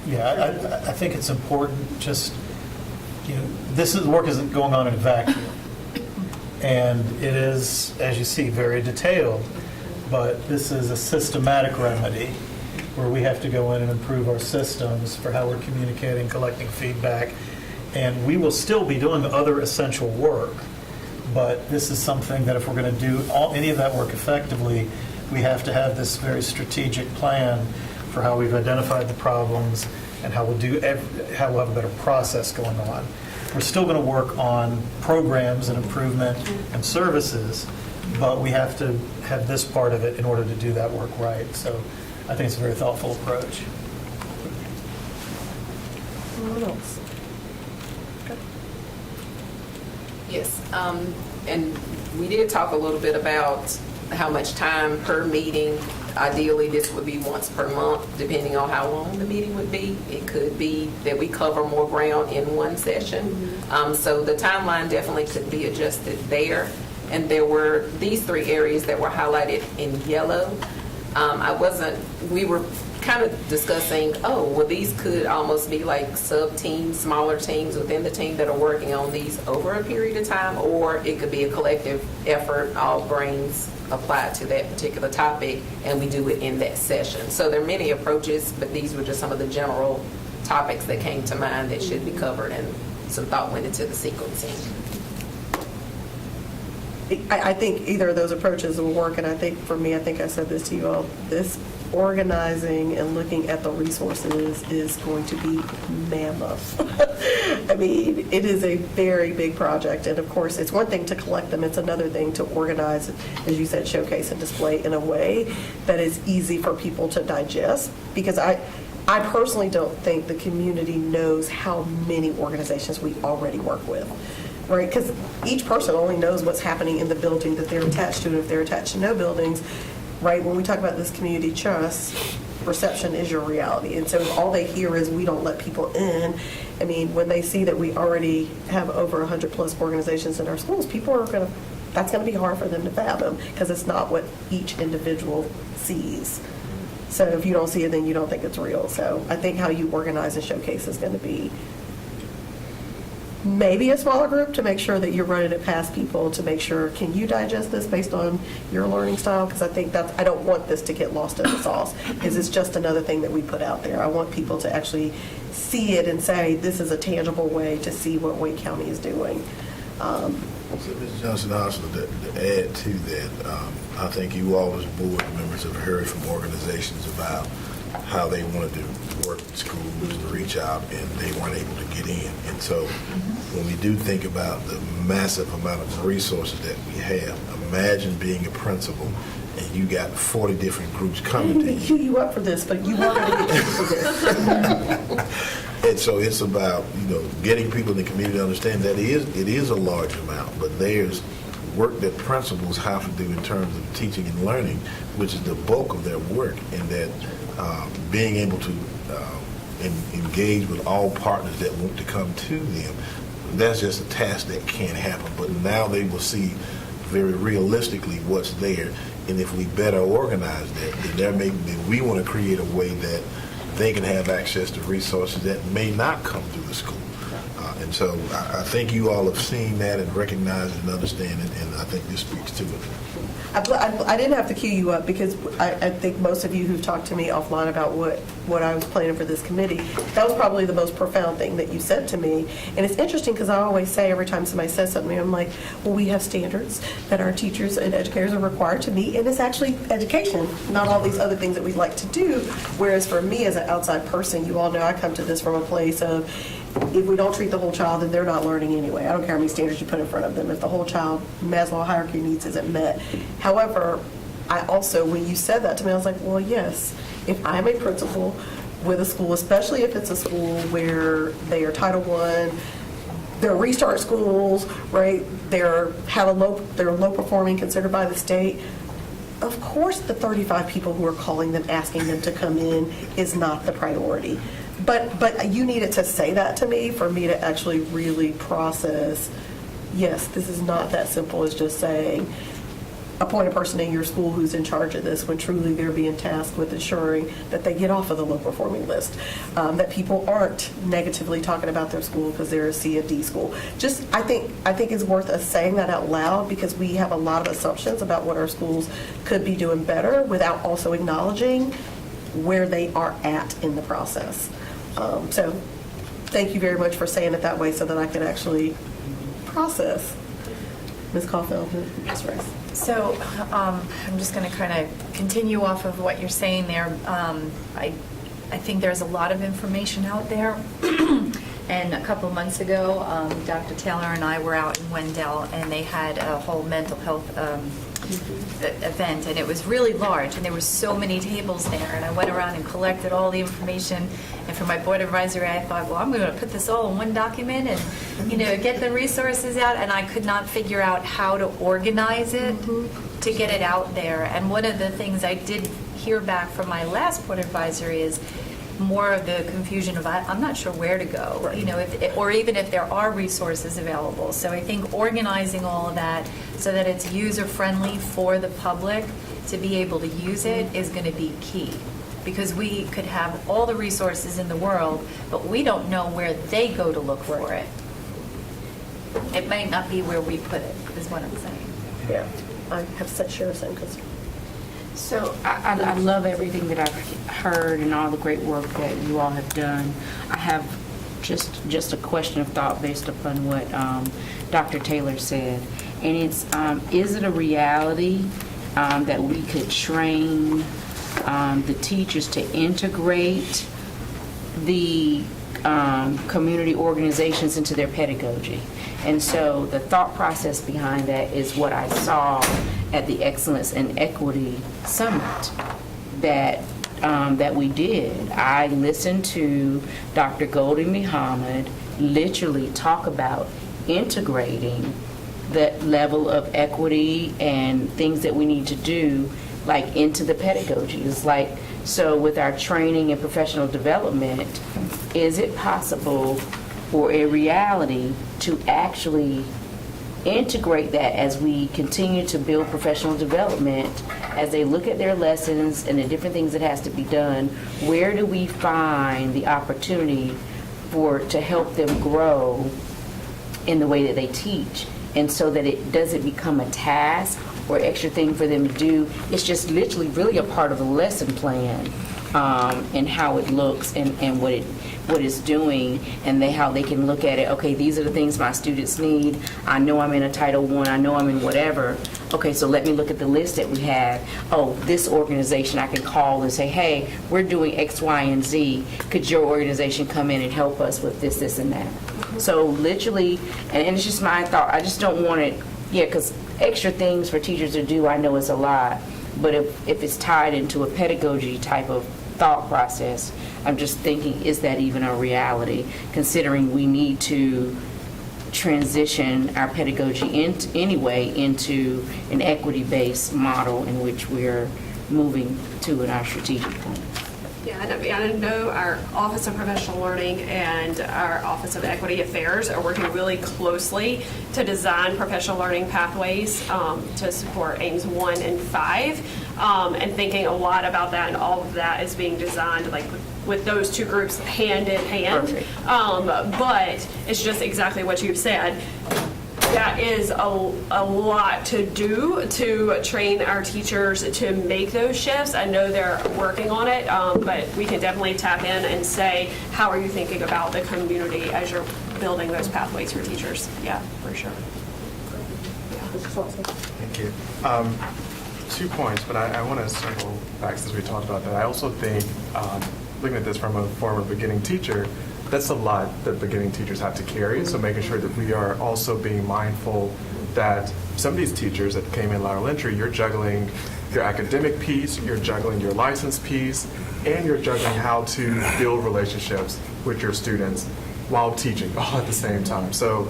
Yeah, I think it's important, just, this work isn't going on in a vacuum. And it is, as you see, very detailed, but this is a systematic remedy where we have to go in and improve our systems for how we're communicating, collecting feedback, and we will still be doing other essential work. But this is something that if we're going to do any of that work effectively, we have to have this very strategic plan for how we've identified the problems and how we'll have a better process going on. We're still going to work on programs and improvement and services, but we have to have this part of it in order to do that work right. So I think it's a very thoughtful approach. What else? Yes, and we did talk a little bit about how much time per meeting. Ideally, this would be once per month, depending on how long the meeting would be. It could be that we cover more ground in one session. So the timeline definitely could be adjusted there. And there were these 3 areas that were highlighted in yellow. We were kind of discussing, well, these could almost be like sub-teams, smaller teams within the team that are working on these over a period of time, or it could be a collective effort, all brains applied to that particular topic, and we do it in that session. So there are many approaches, but these were just some of the general topics that came to mind that should be covered, and some thought went into the sequencing. I think either of those approaches will work, and I think for me, I think I said this to you all, this organizing and looking at the resources is going to be mammoth. I mean, it is a very big project, and of course, it's one thing to collect them, it's another thing to organize, as you said, showcase and display in a way that is easy for people to digest, because I personally don't think the community knows how many organizations we already work with. Right, because each person only knows what's happening in the building that they're attached to, and if they're attached to no buildings, right, when we talk about this community trust, perception is your reality. And so if all they hear is we don't let people in, I mean, when they see that we already have over 100 plus organizations in our schools, people are going to, that's going to be hard for them to fathom, because it's not what each individual sees. So if you don't see it, then you don't think it's real. So I think how you organize and showcase is going to be maybe a smaller group to make sure that you're running it past people to make sure, can you digest this based on your learning style? Because I think I don't want this to get lost in the sauce, because it's just another thing that we put out there. I want people to actually see it and say, this is a tangible way to see what Wake County is doing. So, Ms. Johnson, also to add to that, I think you all as board members have heard from organizations about how they wanted to work with schools to reach out, and they weren't able to get in. And so when we do think about the massive amount of resources that we have, imagine being a principal and you got 40 different groups coming to you. I didn't queue you up for this, but you are going to get queued for this. And so it's about, getting people in the community to understand that it is a large amount, but there's work that principals have to do in terms of teaching and learning, which is the bulk of their work, and that being able to engage with all partners that want to come to them, that's just a task that can't happen. But now they will see very realistically what's there, and if we better organize that, then we want to create a way that they can have access to resources that may not come through the school. And so I think you all have seen that and recognized and understand it, and I think this speaks to it. I didn't have to queue you up because I think most of you who've talked to me offline about what I was planning for this committee, that was probably the most profound thing that you said to me. And it's interesting because I always say every time somebody says something to me, I'm like, well, we have standards that our teachers and educators are required to meet, and it's actually education, not all these other things that we like to do. Whereas for me as an outside person, you all know I come to this from a place of, if we don't treat the whole child, then they're not learning anyway. I don't care how many standards you put in front of them if the whole child Maslow hierarchy needs isn't met. However, I also, when you said that to me, I was like, well, yes, if I'm a principal with a school, especially if it's a school where they are Title I, they're restart schools, right? They're low performing, considered by the state. Of course, the 35 people who are calling them, asking them to come in is not the priority. But you needed to say that to me for me to actually really process, yes, this is not that simple as just saying, appoint a person in your school who's in charge of this, when truly they're being tasked with ensuring that they get off of the low performing list, that people aren't negatively talking about their school because they're a C and D school. Just, I think it's worth us saying that out loud, because we have a lot of assumptions about what our schools could be doing better without also acknowledging where they are at in the process. So thank you very much for saying it that way so that I can actually process. Ms. Caulfield, Ms. Rice. So I'm just going to kind of continue off of what you're saying there. I think there's a lot of information out there. And a couple of months ago, Dr. Taylor and I were out in Wendell, and they had a whole mental health event, and it was really large, and there were so many tables there, and I went around and collected all the information, and for my board advisory, I thought, well, I'm going to put this all in one document and, get the resources out, and I could not figure out how to organize it to get it out there. And one of the things I did hear back from my last board advisory is more of the confusion of I'm not sure where to go, or even if there are resources available. So I think organizing all of that so that it's user-friendly for the public to be able to use it is going to be key. Because we could have all the resources in the world, but we don't know where they go to look for it. It might not be where we put it, is what I'm saying. Yeah, I have such share the same concern. So I love everything that I've heard and all the great work that you all have done. I have just a question of thought based upon what Dr. Taylor said. And it's, is it a reality that we could train the teachers to integrate the community organizations into their pedagogy? And so the thought process behind that is what I saw at the Excellence and Equity Summit that we did. I listened to Dr. Goldie Muhammad literally talk about integrating that level of equity and things that we need to do like into the pedagogy. It's like, so with our training and professional development, is it possible or a reality to actually integrate that as we continue to build professional development, as they look at their lessons and the different things that has to be done? Where do we find the opportunity to help them grow in the way that they teach, and so that it doesn't become a task or extra thing for them to do? It's just literally really a part of the lesson plan, and how it looks and what it's doing, and how they can look at it. Okay, these are the things my students need. I know I'm in a Title I. I know I'm in whatever. Okay, so let me look at the list that we have. Oh, this organization I can call and say, hey, we're doing X, Y, and Z. Could your organization come in and help us with this, this, and that? So literally, and it's just my thought. I just don't want it, because extra things for teachers to do, I know it's a lot. But if it's tied into a pedagogy type of thought process, I'm just thinking, is that even a reality, considering we need to transition our pedagogy anyway into an equity-based model in which we're moving to in our strategic plan? Yeah, I know our Office of Professional Learning and our Office of Equity Affairs are working really closely to design professional learning pathways to support AIMS 1 and 5, and thinking a lot about that, and all of that is being designed like with those two groups hand in hand. But it's just exactly what you've said. That is a lot to do to train our teachers to make those shifts. I know they're working on it, but we can definitely tap in and say, how are you thinking about the community as you're building those pathways for teachers? Yeah, for sure. Thank you. 2 points, but I want to circle back since we talked about that. I also think, looking at this from a former beginning teacher, that's a lot that beginning teachers have to carry. So making sure that we are also being mindful that some of these teachers that came in lateral entry, you're juggling your academic piece, you're juggling your license piece, and you're juggling how to build relationships with your students while teaching all at the same time. So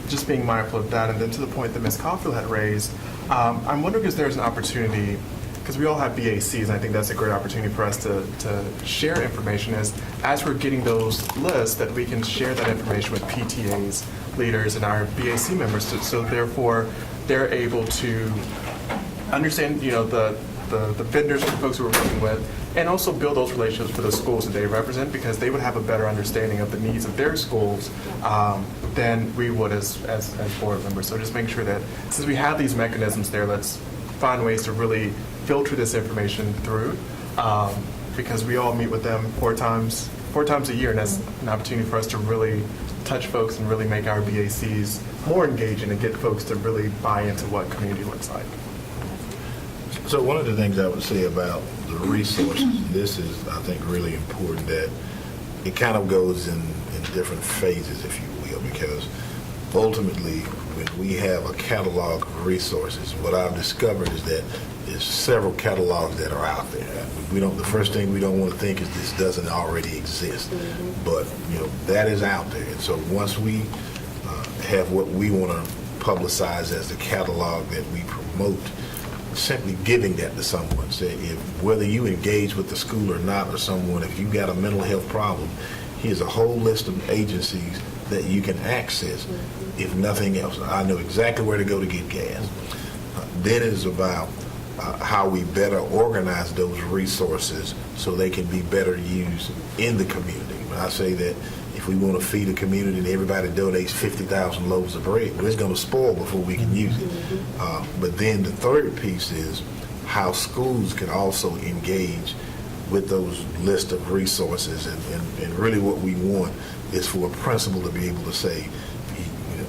just being mindful of that. And then to the point that Ms. Caulfield had raised, I'm wondering if there's an opportunity, because we all have BACs, and I think that's a great opportunity for us to share information as we're getting those lists, that we can share that information with PTAs, leaders, and our BAC members, so therefore they're able to understand, the vendors and the folks who we're working with, and also build those relationships with the schools that they represent, because they would have a better understanding of the needs of their schools than we would as board members. So just make sure that since we have these mechanisms there, let's find ways to really filter this information through, because we all meet with them four times a year, and that's an opportunity for us to really touch folks and really make our BACs more engaging and get folks to really buy into what community looks like. So one of the things I would say about the resources, this is, I think, really important, that it kind of goes in different phases, if you will, because ultimately, when we have a catalog of resources, what I've discovered is that there's several catalogs that are out there. The first thing we don't want to think is this doesn't already exist, but that is out there. And so once we have what we want to publicize as the catalog that we promote, simply giving that to someone, say, whether you engage with the school or not, or someone, if you've got a mental health problem, here's a whole list of agencies that you can access, if nothing else. I know exactly where to go to get gas. Then it is about how we better organize those resources so they can be better used in the community. When I say that if we want to feed a community and everybody donates 50,000 loaves of bread, well, it's going to spoil before we can use it. But then the third piece is how schools can also engage with those list of resources. And really what we want is for a principal to be able to say,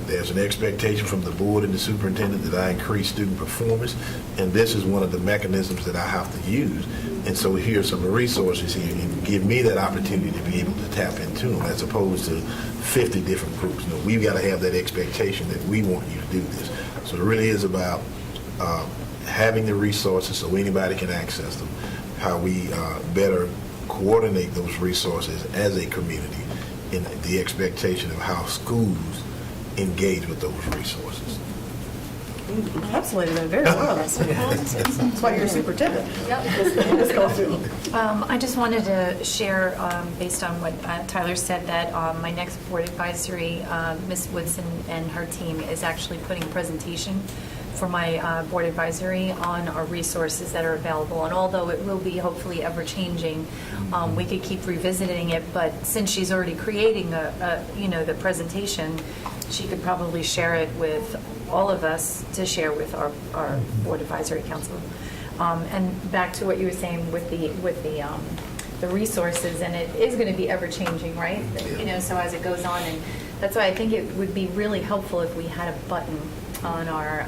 there's an expectation from the board and the superintendent that I increase student performance, and this is one of the mechanisms that I have to use. And so here's some resources here, and give me that opportunity to be able to tap into them, as opposed to 50 different groups. We've got to have that expectation that we want you to do this. So it really is about having the resources so anybody can access them, how we better coordinate those resources as a community, and the expectation of how schools engage with those resources. Encapsulated it very well. That's why you're a superintendent. I just wanted to share, based on what Tyler said, that my next board advisory, Ms. Woodson and her team is actually putting a presentation for my board advisory on our resources that are available. And although it will be hopefully ever-changing, we could keep revisiting it. But since she's already creating the presentation, she could probably share it with all of us to share with our board advisory council. And back to what you were saying with the resources, and it is going to be ever changing, right? So as it goes on, and that's why I think it would be really helpful if we had a button on our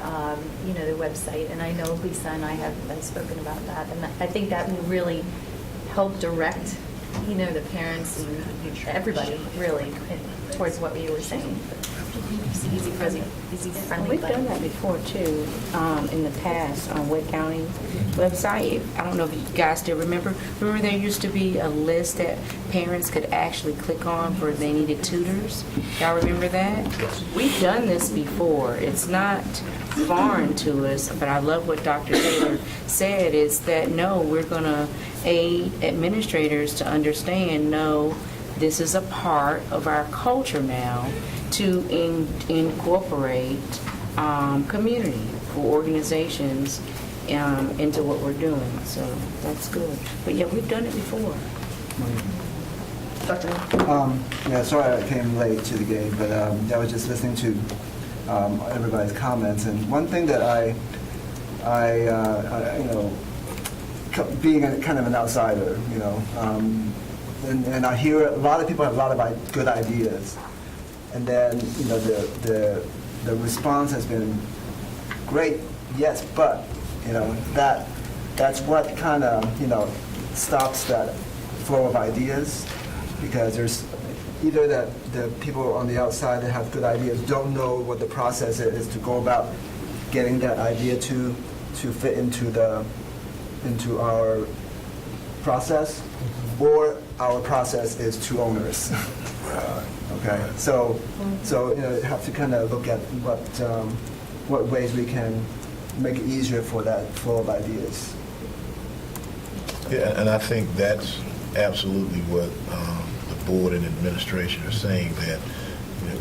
the website. And I know Lisa and I have been spoken about that, and I think that will really help direct the parents and everybody really towards what you were saying. Easy friendly. We've done that before too, in the past on Wake County website. I don't know if you guys still remember. Remember there used to be a list that parents could actually click on for if they needed tutors? Y'all remember that? Yes. We've done this before. It's not foreign to us, but I love what Dr. Taylor said, is that no, we're going to aid administrators to understand, no, this is a part of our culture now to incorporate community for organizations into what we're doing. So that's good. But yeah, we've done it before. Sorry I came late to the game, but I was just listening to everybody's comments, and one thing that I being kind of an outsider, and I hear a lot of people have a lot of good ideas, and then the response has been great, yes, but that's what kind of stops that flow of ideas, because there's either the people on the outside that have good ideas don't know what the process is to go about getting that idea to fit into our process, or our process is too onerous. Okay, so you know, you have to kind of look at what ways we can make it easier for that flow of ideas. Yeah, and I think that's absolutely what the board and administration are saying, that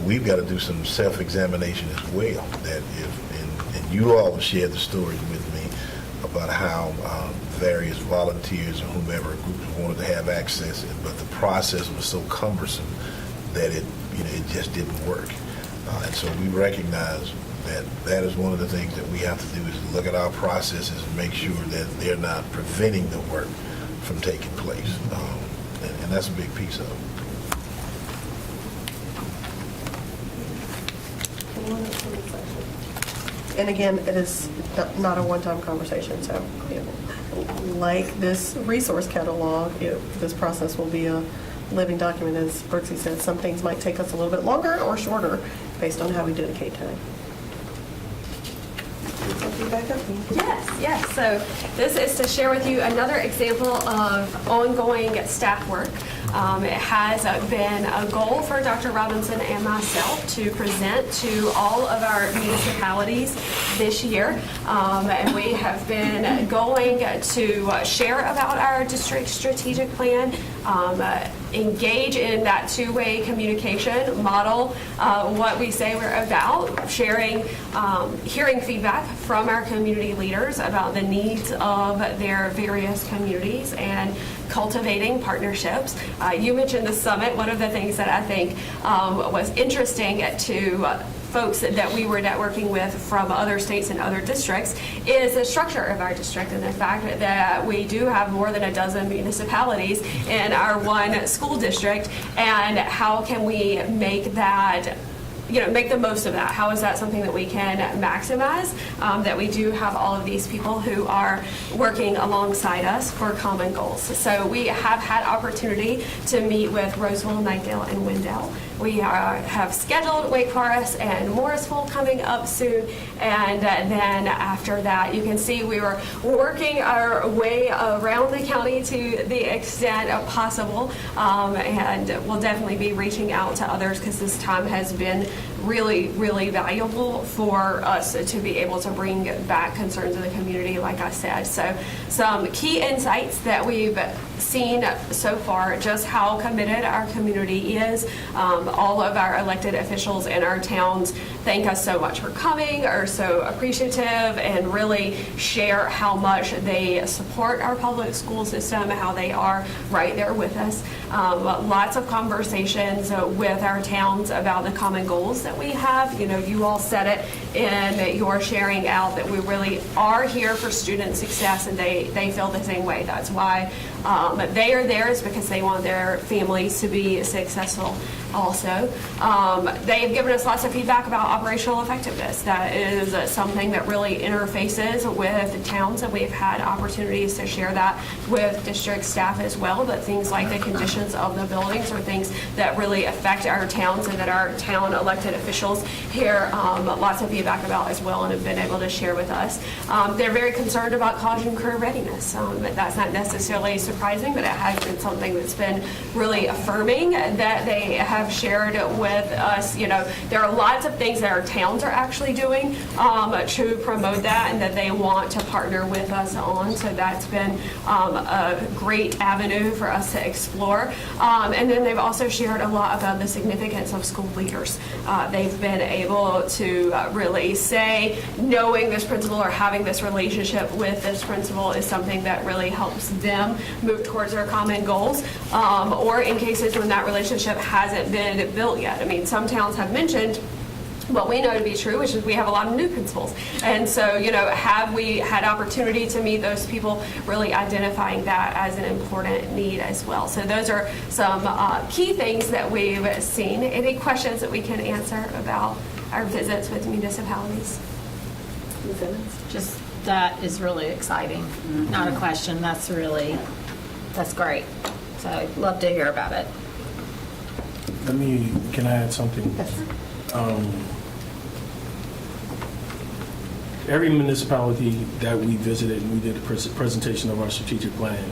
we've got to do some self-examination as well. That and you all have shared the stories with me about how various volunteers or whomever groups wanted to have access, but the process was so cumbersome that it just didn't work. And so we recognize that is one of the things that we have to do, is look at our processes and make sure that they're not preventing the work from taking place. And that's a big piece of it. And again, it is not a one-time conversation, so like this resource catalog, this process will be a living document, as Brooksy said. Some things might take us a little bit longer or shorter based on how we dedicate time. Yes. So this is to share with you another example of ongoing staff work. It has been a goal for Dr. Robinson and myself to present to all of our municipalities this year. And we have been going to share about our district strategic plan, engage in that two-way communication, model what we say we're about, sharing, hearing feedback from our community leaders about the needs of their various communities, and cultivating partnerships. You mentioned the summit. One of the things that I think was interesting to folks that we were networking with from other states and other districts is the structure of our district, and the fact that we do have more than a dozen municipalities in our one school district, and how can we make that, make the most of that? How is that something that we can maximize? That we do have all of these people who are working alongside us for common goals. So we have had opportunity to meet with Roseville, Knightdale, and Wendell. We have scheduled Wake Forest and Morrisville coming up soon, and then after that, you can see we were working our way around the county to the extent possible, and we'll definitely be reaching out to others, because this time has been really, really valuable for us to be able to bring back concerns of the community, like I said. So some key insights that we've seen so far, just how committed our community is. All of our elected officials in our towns thank us so much for coming, are so appreciative, and really share how much they support our public school system, how they are right there with us. Lots of conversations with our towns about the common goals that we have. You all said it in your sharing out, that we really are here for student success, and they feel the same way. That's why they are there, is because they want their families to be successful also. They have given us lots of feedback about operational effectiveness. That is something that really interfaces with the towns, and we've had opportunities to share that with district staff as well, but things like the conditions of the buildings are things that really affect our towns, and that our town elected officials hear lots of feedback about as well, and have been able to share with us. They're very concerned about college and career readiness. That's not necessarily surprising, but it has been something that's been really affirming that they have shared with us. There are lots of things that our towns are actually doing to promote that, and that they want to partner with us on. So that's been a great avenue for us to explore. And then they've also shared a lot about the significance of school leaders. They've been able to really say, knowing this principal or having this relationship with this principal is something that really helps them move towards their common goals, or in cases when that relationship hasn't been built yet. Some towns have mentioned what we know to be true, which is we have a lot of new principals. And so, have we had opportunity to meet those people, really identifying that as an important need as well. So those are some key things that we've seen. Any questions that we can answer about our visits with municipalities? Just that is really exciting. Not a question. That's great. So I'd love to hear about it. Can I add something? Every municipality that we visited, and we did a presentation of our strategic plan,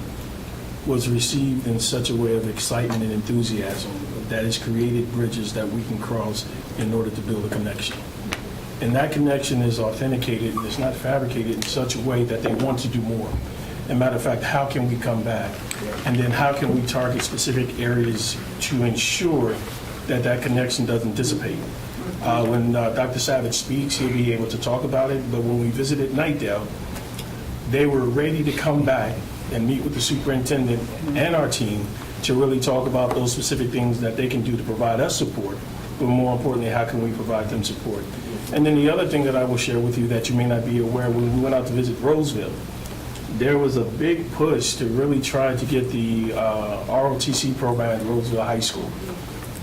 was received in such a way of excitement and enthusiasm that has created bridges that we can cross in order to build a connection. And that connection is authenticated and it's not fabricated in such a way that they want to do more. As a matter of fact, how can we come back? And then how can we target specific areas to ensure that that connection doesn't dissipate? When Dr. Savage speaks, he'll be able to talk about it, but when we visited Nightdale, they were ready to come back and meet with the superintendent and our team to really talk about those specific things that they can do to provide us support, but more importantly, how can we provide them support? And then the other thing that I will share with you that you may not be aware, when we went out to visit Roseville, there was a big push to really try to get the ROTC program at Roseville High School.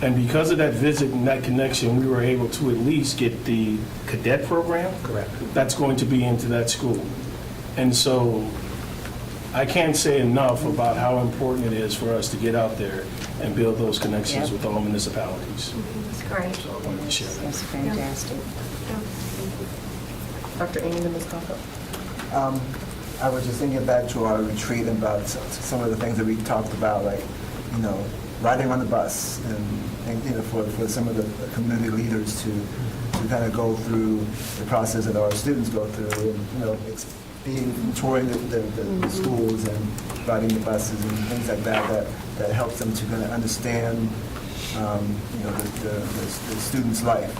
And because of that visit and that connection, we were able to at least get the cadet program that's going to be into that school. And so I can't say enough about how important it is for us to get out there and build those connections with all municipalities. That's great. So I wanted to share that. That's fantastic. Dr. Amy, Ms. Coffin. I was just thinking back to our retreat and about some of the things that we talked about, like, riding on the bus and for some of the community leaders to kind of go through the process that our students go through, and touring the schools and riding the buses and things like that helps them to kind of understand the student's life.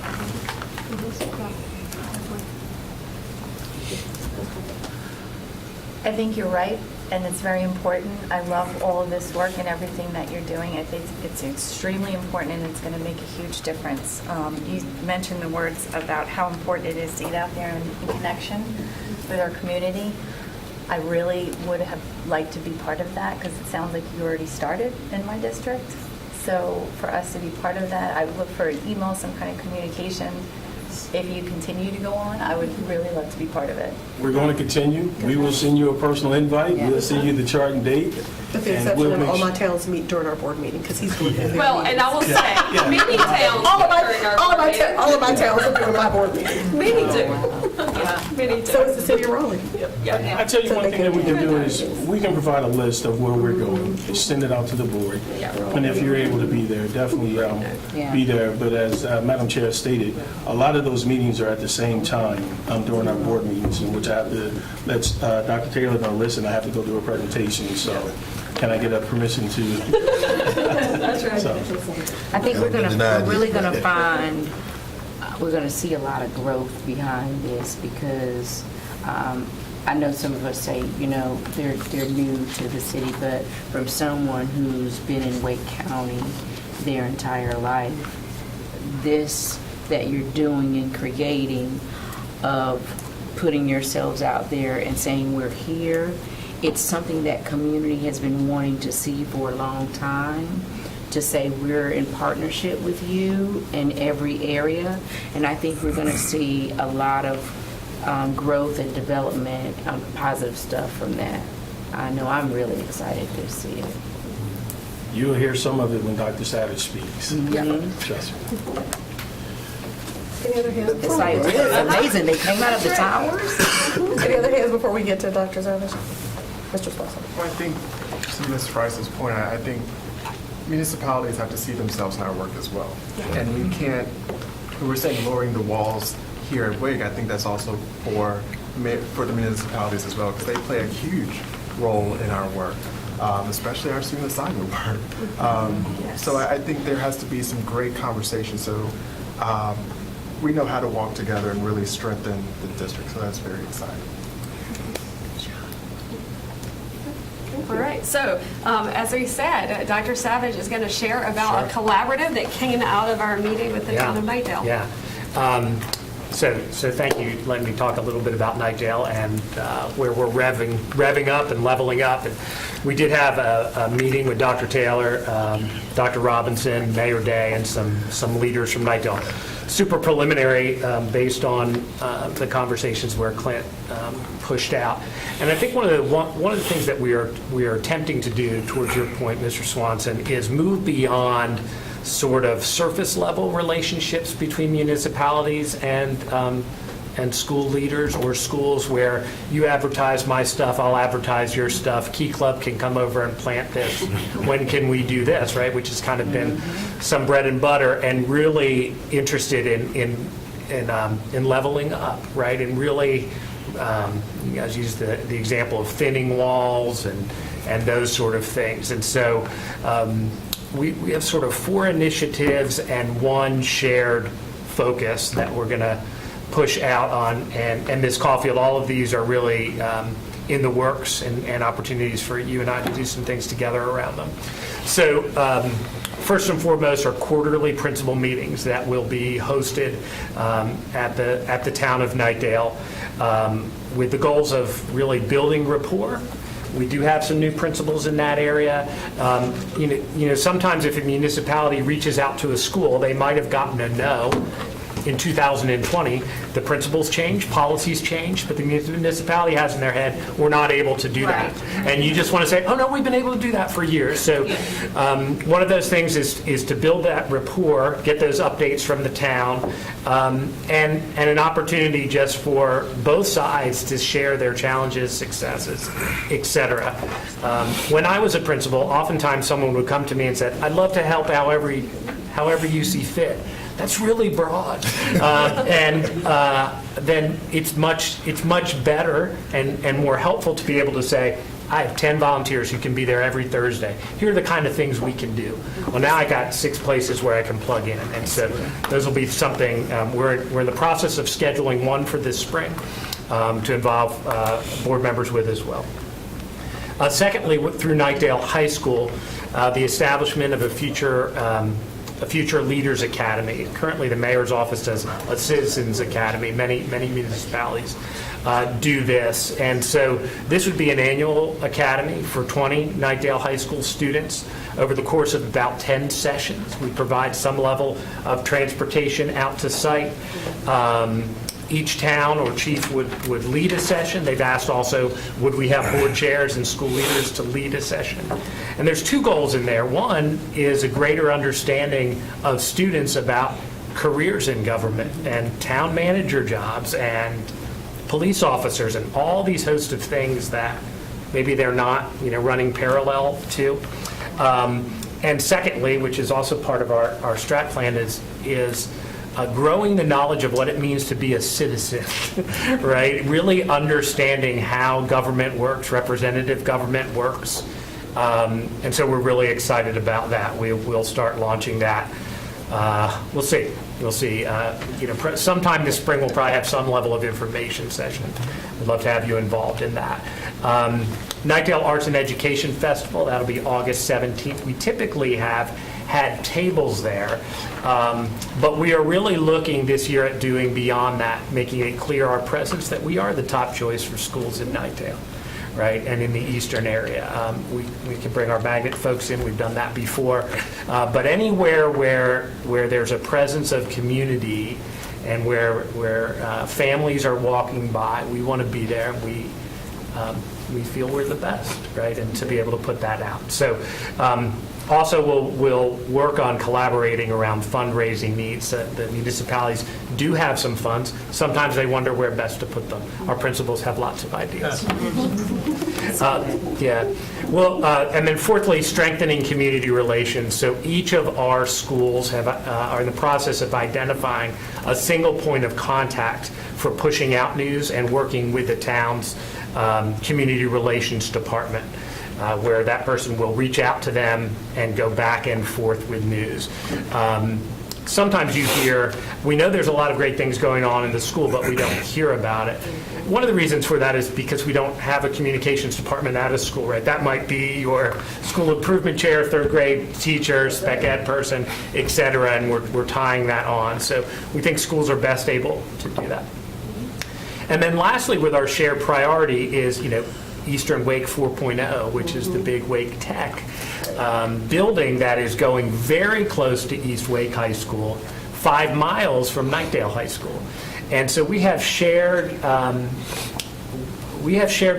I think you're right, and it's very important. I love all of this work and everything that you're doing. I think it's extremely important, and it's going to make a huge difference. You mentioned the words about how important it is to get out there in connection with our community. I really would have liked to be part of that because it sounds like you already started in my district. So for us to be part of that, I would look for an email, some kind of communication. If you continue to go on, I would really love to be part of it. We're going to continue. We will send you a personal invite. We'll send you the chart and date. With the exception of all my towns meet during our board meeting, because he's going to be Well, and I will say, many towns. all of my towns are doing my board meeting. Many do. Yeah, many do. So is the city of Raleigh. I tell you one thing that we can do is we can provide a list of where we're going, send it out to the board. And if you're able to be there, definitely be there. But as Madam Chair stated, a lot of those meetings are at the same time during our board meetings, in which I have to let Dr. Taylor know, listen, I have to go do a presentation, so can I get a permission to? That's right. So. I think we're really going to find, we're going to see a lot of growth behind this because I know some of us say, they're new to the city, but from someone who's been in Wake County their entire life, this that you're doing and creating of putting yourselves out there and saying we're here, it's something that community has been wanting to see for a long time, to say we're in partnership with you in every area. And I think we're going to see a lot of growth and development, positive stuff from that. I know I'm really excited to see it. You'll hear some of it when Dr. Savage speaks. Trust me. Any other hands? It's like, it's amazing. They came out of the towers. Any other hands before we get to Dr. Savage? Mr. Slauson. Well, I think, to Ms. Price's point, I think municipalities have to see themselves in our work as well. And we can't, when we're saying lowering the walls here at WIG, I think that's also for the municipalities as well, because they play a huge role in our work, especially our student assignment work. So I think there has to be some great conversation so we know how to walk together and really strengthen the district. So that's very exciting. All right, so as we said, Dr. Savage is going to share about a collaborative that came out of our meeting with the town of Nightdale. Yeah. So thank you for letting me talk a little bit about Nightdale and where we're revving up and leveling up. And we did have a meeting with Dr. Taylor, Dr. Robinson, Mayor Day, and some leaders from Nightdale. super preliminary based on the conversations where Clint pushed out. And I think one of the things that we are attempting to do, towards your point, Mr. Swanson, is move beyond sort of surface level relationships between municipalities and school leaders, or schools where you advertise my stuff, I'll advertise your stuff, Key Club can come over and plant this, when can we do this, right? Which has kind of been some bread and butter, and really interested in leveling up, right? And really, you guys use the example of thinning walls and those sort of things. And so we have sort of 4 initiatives and 1 shared focus that we're going to push out on, and Ms. Caulfield, all of these are really in the works, and opportunities for you and I to do some things together around them. So first and foremost are quarterly principal meetings that will be hosted at the town of Knightdale, with the goals of really building rapport. We do have some new principals in that area. Sometimes if a municipality reaches out to a school, they might have gotten a no. In 2020, the principles change, policies change, but the municipality has in their head, we're not able to do that. And you just want to say, oh no, we've been able to do that for years. So one of those things is to build that rapport, get those updates from the town, and an opportunity just for both sides to share their challenges, successes, etc. When I was a principal, oftentimes someone would come to me and say, I'd love to help however you see fit. That's really broad, then it's much better and more helpful to be able to say, I have 10 volunteers who can be there every Thursday. Here are the kind of things we can do. Well, now I got 6 places where I can plug in, and so those will be something we're in the process of scheduling one for this spring to involve board members with as well. Secondly, through Knightdale High School, the establishment of a future Leaders Academy. Currently, the mayor's office does a Citizens Academy. Many municipalities do this. And so this would be an annual academy for 20 Knightdale High School students over the course of about 10 sessions. We provide some level of transportation out to site. Each town or chief would lead a session. They've asked also, would we have board chairs and school leaders to lead a session? And there's 2 goals in there. One is a greater understanding of students about careers in government and town manager jobs and police officers and all these host of things that maybe they're not running parallel to. And secondly, which is also part of our strat plan, is growing the knowledge of what it means to be a citizen, right? Really understanding how government works, representative government works. And so we're really excited about that. We'll start launching that. We'll see. Sometime this spring we'll probably have some level of information session. We'd love to have you involved in that. Knightdale Arts and Education Festival, that'll be August 17th. We typically have had tables there, but we are really looking this year at doing beyond that, making it clear our presence that we are the top choice for schools in Knightdale, right, and in the eastern area. We can bring our magnet folks in, we've done that before, but anywhere where there's a presence of community and where families are walking by, we want to be there. We feel we're the best, right, and to be able to put that out. So also we'll work on collaborating around fundraising needs. The municipalities do have some funds. Sometimes they wonder where best to put them. Our principals have lots of ideas. And then fourthly, strengthening community relations. So each of our schools are in the process of identifying a single point of contact for pushing out news and working with the town's community relations department, where that person will reach out to them and go back and forth with news. Sometimes you hear, we know there's a lot of great things going on in the school, but we don't hear about it. One of the reasons for that is because we don't have a communications department at a school, right? That might be your school improvement chair, 3rd grade teacher, spec ed person, et cetera, and we're tying that on. So we think schools are best able to do that. And then lastly, with our shared priority is, Eastern Wake 4.0, which is the big Wake Tech building that is going very close to East Wake High School, 5 miles from Knightdale High School. And so we have shared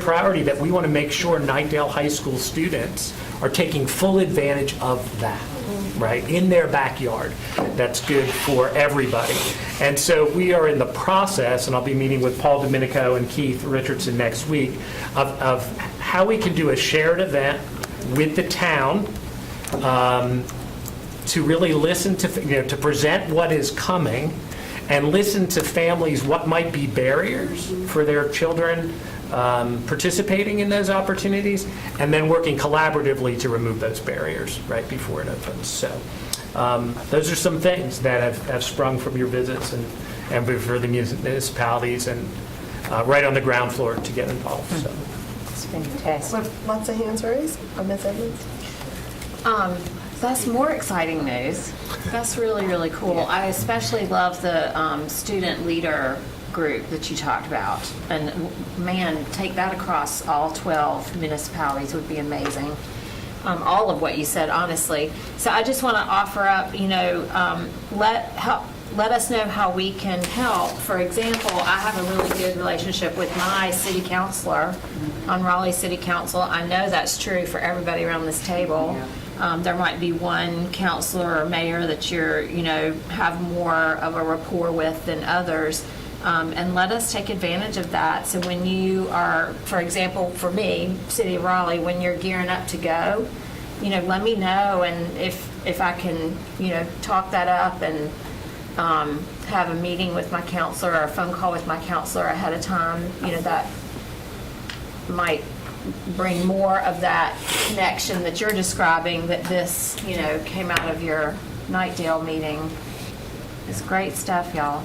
priority that we want to make sure Knightdale High School students are taking full advantage of that, right, in their backyard. That's good for everybody. And so we are in the process, and I'll be meeting with Paul Domenico and Keith Richardson next week, of how we can do a shared event with the town to really listen to, to present what is coming and listen to families what might be barriers for their children participating in those opportunities, and then working collaboratively to remove those barriers right before it opens. So those are some things that have sprung from your visits and for the municipalities and right on the ground floor to get involved. So It's fantastic. Lots of hands raised. Ms. Edmonds? That's more exciting news. That's really, really cool. I especially love the student leader group that you talked about. And man, take that across all 12 municipalities would be amazing. All of what you said, honestly. So I just want to offer up, let us know how we can help. For example, I have a really good relationship with my city councilor on Raleigh City Council. I know that's true for everybody around this table. There might be one councilor or mayor that you're, have more of a rapport with than others. And let us take advantage of that. So when you are, for example, for me, City of Raleigh, when you're gearing up to go, let me know, and if I can, talk that up and have a meeting with my counselor or a phone call with my counselor ahead of time, that might bring more of that connection that you're describing, that this, came out of your Knightdale meeting. It's great stuff, y'all.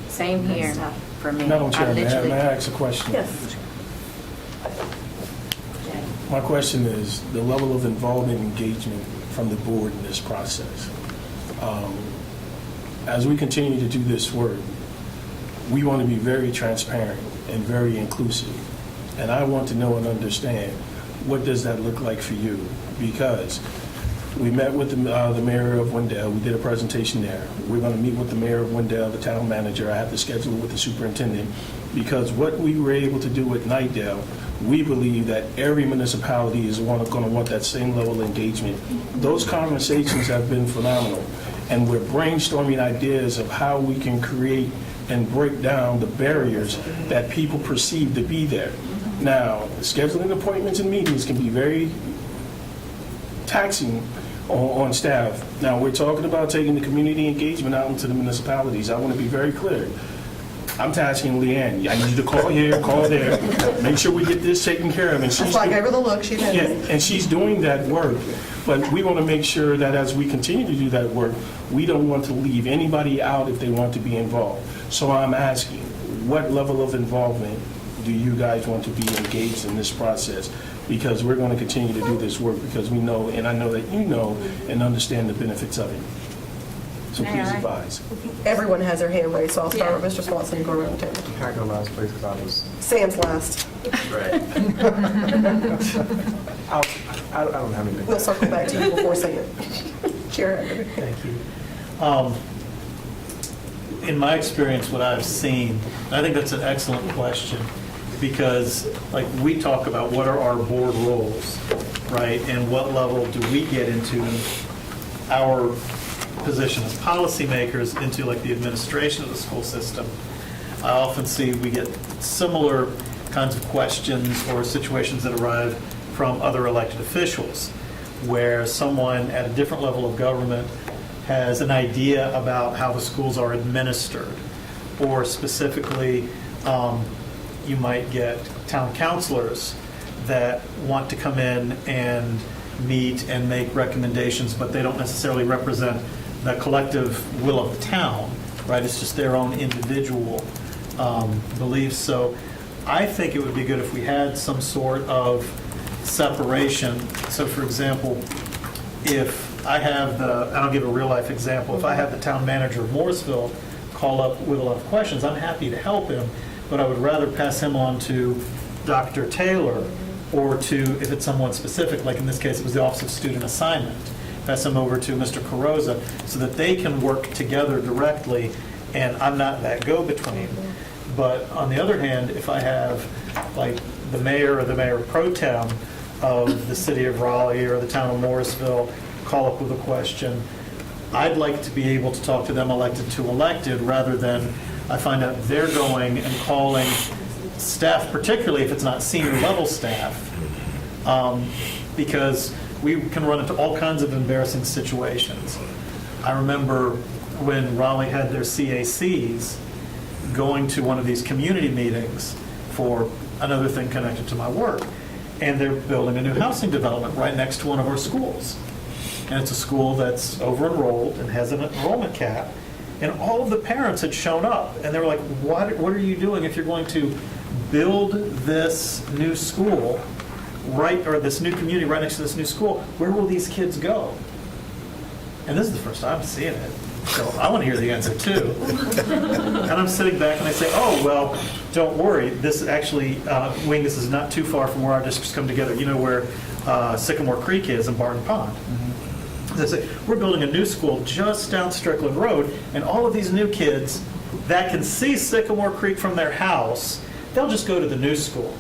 Same here for me. Madam Chair, may literally- I ask a question? Yes. My question is the level of involvement and engagement from the board in this process. As we continue to do this work, we want to be very transparent and very inclusive. And I want to know and understand, what does that look like for you? Because we met with the mayor of Wendell. We did a presentation there. We're going to meet with the mayor of Wendell, the town manager. I have to schedule it with the superintendent, because what we were able to do at Knightdale, we believe that every municipality is going to want that same level of engagement. Those conversations have been phenomenal, and we're brainstorming ideas of how we can create and break down the barriers that people perceive to be there. Now, scheduling appointments and meetings can be very taxing on staff. Now, we're talking about taking the community engagement out into the municipalities. I want to be very clear. I'm tasking Leanne. I need you to call here, call there, make sure we get this taken care of. And That's why I gave her the look. She did. Yeah, and she's doing that work. But we want to make sure that as we continue to do that work, we don't want to leave anybody out if they want to be involved. So I'm asking, what level of involvement do you guys want to be engaged in this process? Because we're going to continue to do this work, because we know, and I know that you know and understand the benefits of it. So please advise. Everyone has their hand raised, so I'll start with Mr. Swanson and go around the table. Can I go last, please, because I was... Sam's last. Right. I don't have anything. We'll circle back to you before Sam. Chair Hagerty. Thank you. In my experience, what I've seen, I think that's an excellent question, because like we talk about what are our board roles, right? And what level do we get into our position as policymakers into like the administration of the school system? I often see we get similar kinds of questions or situations that arrive from other elected officials, where someone at a different level of government has an idea about how the schools are administered, or specifically you might get town councilors that want to come in and meet and make recommendations, but they don't necessarily represent the collective will of the town, right? It's just their own individual beliefs. So I think it would be good if we had some sort of separation. So for example, if I have I'll give a real life example. If I have the town manager of Morrisville call up with a lot of questions, I'm happy to help him, but I would rather pass him on to Dr. Taylor, or to, if it's someone specific, like in this case, it was the Office of Student Assignment, pass them over to Mr. Carosa so that they can work together directly, and I'm not that go-between. But on the other hand, if I have like the mayor or the mayor pro tem of the city of Raleigh or the town of Morrisville call up with a question, I'd like to be able to talk to them elected to elected rather than I find out they're going and calling staff, particularly if it's not senior level staff, because we can run into all kinds of embarrassing situations. I remember when Raleigh had their CACs, going to one of these community meetings for another thing connected to my work, and they're building a new housing development right next to one of our schools. And it's a school that's over-enrolled and has an enrollment cap, and all of the parents had shown up, and they were like, what are you doing if you're going to build this new school, or this new community right next to this new school? Where will these kids go? And this is the first time I'm seeing it. So I want to hear the answer too. And I'm sitting back and I say, oh, well, don't worry. This actually, Wing, this is not too far from where our districts come together. You know where Sycamore Creek is in Barton Pond. They say, we're building a new school just down Strickland Road, and all of these new kids that can see Sycamore Creek from their house, they'll just go to the new school.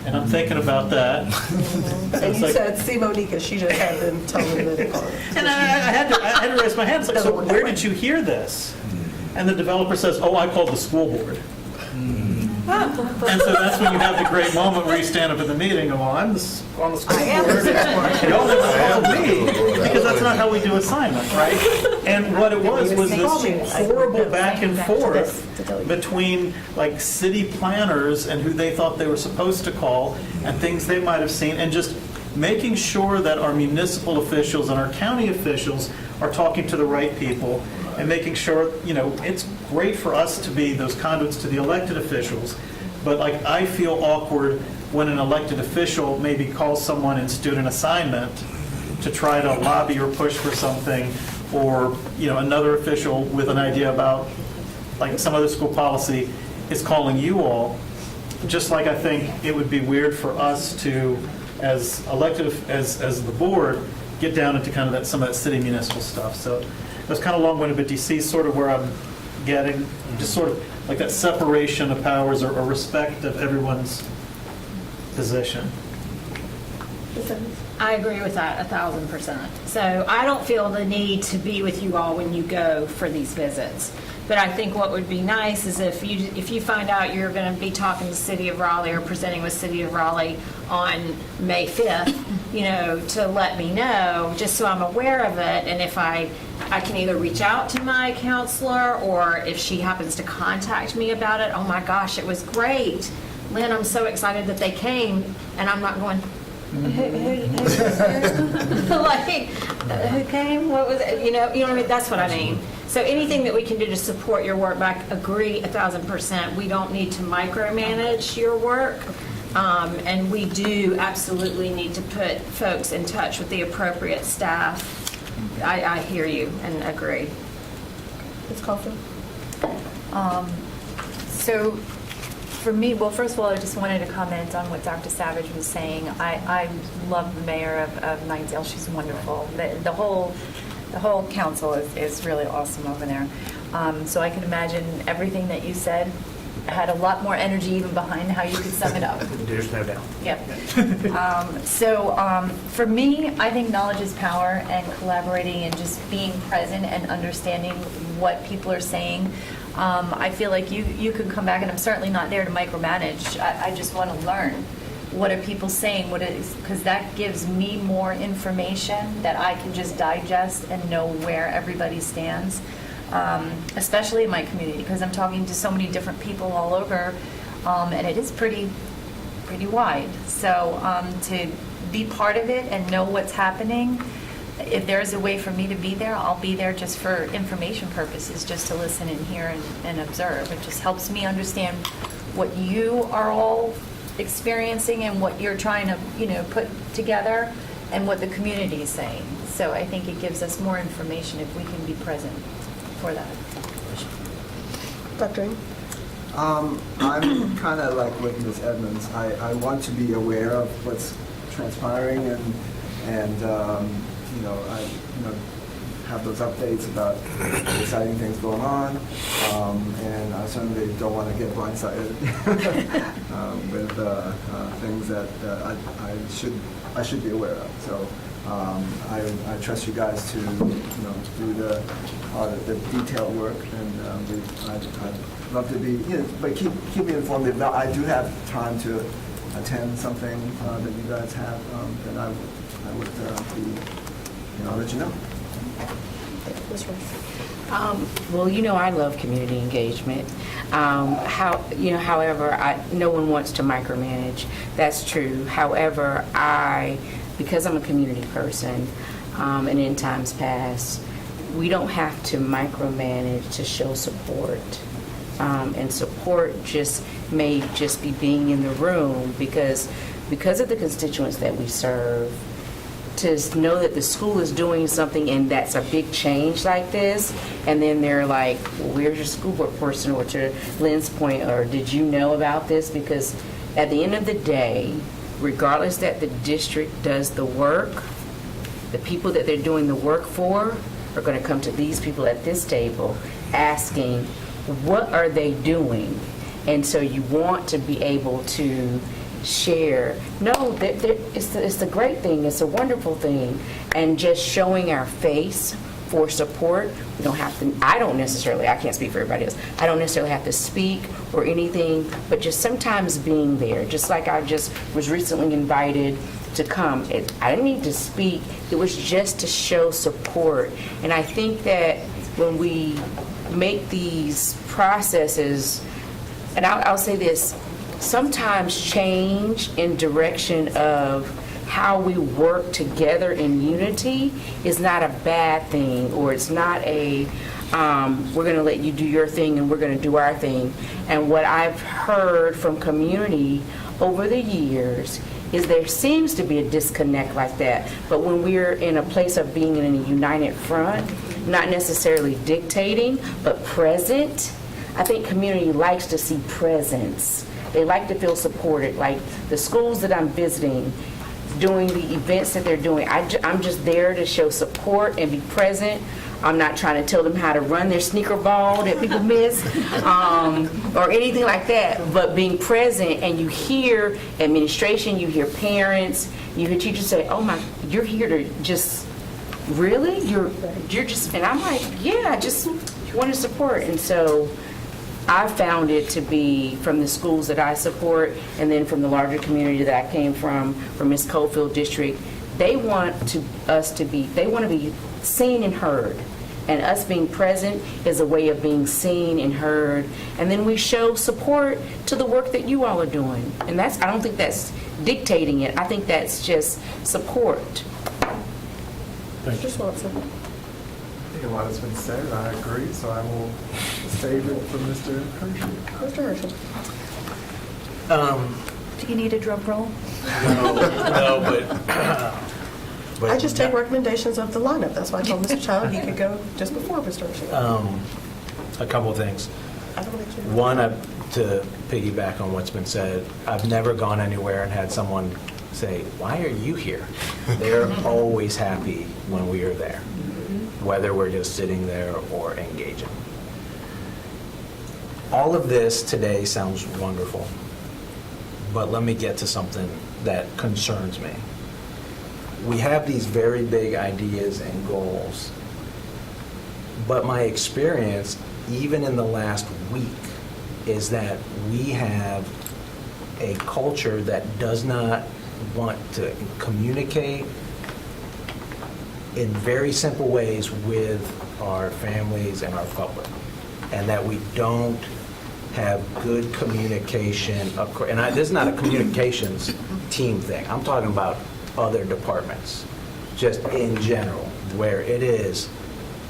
And I'm thinking about that. And you said, see Monica, she just had them tell them that. And I had to raise my hand. It's like, so where did you hear this? And the developer says, oh, I called the school board. And so that's when you have the great moment where you stand up at the meeting and, well, I'm on the school board. Y'all never called me, because that's not how we do assignments, right? And what it was this horrible back and forth between like city planners and who they thought they were supposed to call and things they might have seen, and just making sure that our municipal officials and our county officials are talking to the right people, and making sure, it's great for us to be those conduits to the elected officials, but like I feel awkward when an elected official maybe calls someone in student assignment to try to lobby or push for something, or another official with an idea about like some other school policy is calling you all. Just like I think it would be weird for us to, as elected, as the board, get down into kind of some of that city municipal stuff. So it was kind of long-winded, but do you see sort of where I'm getting? Just sort of like that separation of powers or respect of everyone's position. I agree with that 1,000%. So I don't feel the need to be with you all when you go for these visits. But I think what would be nice is if you find out you're going to be talking to City of Raleigh or presenting with City of Raleigh on May 5th, to let me know, just so I'm aware of it. And if I can either reach out to my counselor, or if she happens to contact me about it, oh my gosh, it was great. Lynn, I'm so excited that they came, and I'm not going, who came? What was it? You know what I mean? That's what I mean. So anything that we can do to support your work, I agree 1,000%. We don't need to micromanage your work. And we do absolutely need to put folks in touch with the appropriate staff. I hear you and agree. Ms. Coughlin? So for me, well, first of all, I just wanted to comment on what Dr. Savage was saying. I love the mayor of Nightdale. She's wonderful. The whole council is really awesome over there. So I can imagine everything that you said had a lot more energy even behind how you could sum it up. There's no doubt. Yep. So for me, I think knowledge is power, and collaborating and just being present and understanding what people are saying. I feel like you could come back, and I'm certainly not there to micromanage. I just want to learn. What are people saying? Because that gives me more information that I can just digest and know where everybody stands. Especially in my community, because I'm talking to so many different people all over, and it is pretty wide. So to be part of it and know what's happening, if there's a way for me to be there, I'll be there just for information purposes, just to listen and hear and observe. It just helps me understand what you are all experiencing and what you're trying to put together, and what the community is saying. So I think it gives us more information if we can be present for that. Dr. Ng? I'm kind of like with Ms. Edmonds. I want to be aware of what's transpiring and have those updates about exciting things going on, and I certainly don't want to get blindsided with things that I should be aware of. So I trust you guys to do the detailed work, and I'd love to be, but keep me informed. If not, I do have time to attend something that you guys have, then I would be, I'll let you know. Well, I love community engagement. However, no one wants to micromanage. That's true. However, because I'm a community person, and in times past, we don't have to micromanage to show support. And support may just be being in the room because of the constituents that we serve. To know that the school is doing something and that's a big change like this, and then they're like, well, where's your school board person? Or to Lynn's point, or did you know about this? Because at the end of the day, regardless that the district does the work, the people that they're doing the work for are going to come to these people at this table asking, what are they doing? And so you want to be able to share. No, it's a great thing. It's a wonderful thing. And just showing our face for support. We don't have to, I can't speak for everybody else. I don't necessarily have to speak or anything, but just sometimes being there. Just like I just was recently invited to come. I didn't need to speak. It was just to show support. And I think that when we make these processes, and I'll say this, sometimes change in direction of how we work together in unity is not a bad thing, or it's not a we're going to let you do your thing and we're going to do our thing. And what I've heard from community over the years is there seems to be a disconnect like that. But when we're in a place of being in a united front, not necessarily dictating, but present, I think community likes to see presence. They like to feel supported. Like the schools that I'm visiting, doing the events that they're doing, I'm just there to show support and be present. I'm not trying to tell them how to run their sneaker ball that people miss, or anything like that, but being present. And you hear administration, you hear parents, you hear teachers say, oh my, you're here to just, really? You're just, and I'm like, yeah, I just want to support. And so I found it to be from the schools that I support, and then from the larger community that I came from Miss Cofield District. They want to be seen and heard. And us being present is a way of being seen and heard. And then we show support to the work that you all are doing. And I don't think that's dictating it. I think that's just support. Thank you. I think a lot has been said. I agree, so I will save it for Mr. Hershey. Mr. Herschel. Do you need a drum roll? No, but I just take recommendations of the lineup. That's why I told Mr. Child he could go just before Mr. Herschel. a couple of things. I don't think you- One, to piggyback on what's been said, I've never gone anywhere and had someone say, why are you here? They're always happy when we are there, whether we're just sitting there or engaging. All of this today sounds wonderful, but let me get to something that concerns me. We have these very big ideas and goals, but my experience, even in the last week, is that we have a culture that does not want to communicate in very simple ways with our families and our public, and that we don't have good communication. And this is not a communications team thing. I'm talking about other departments, just in general, where it is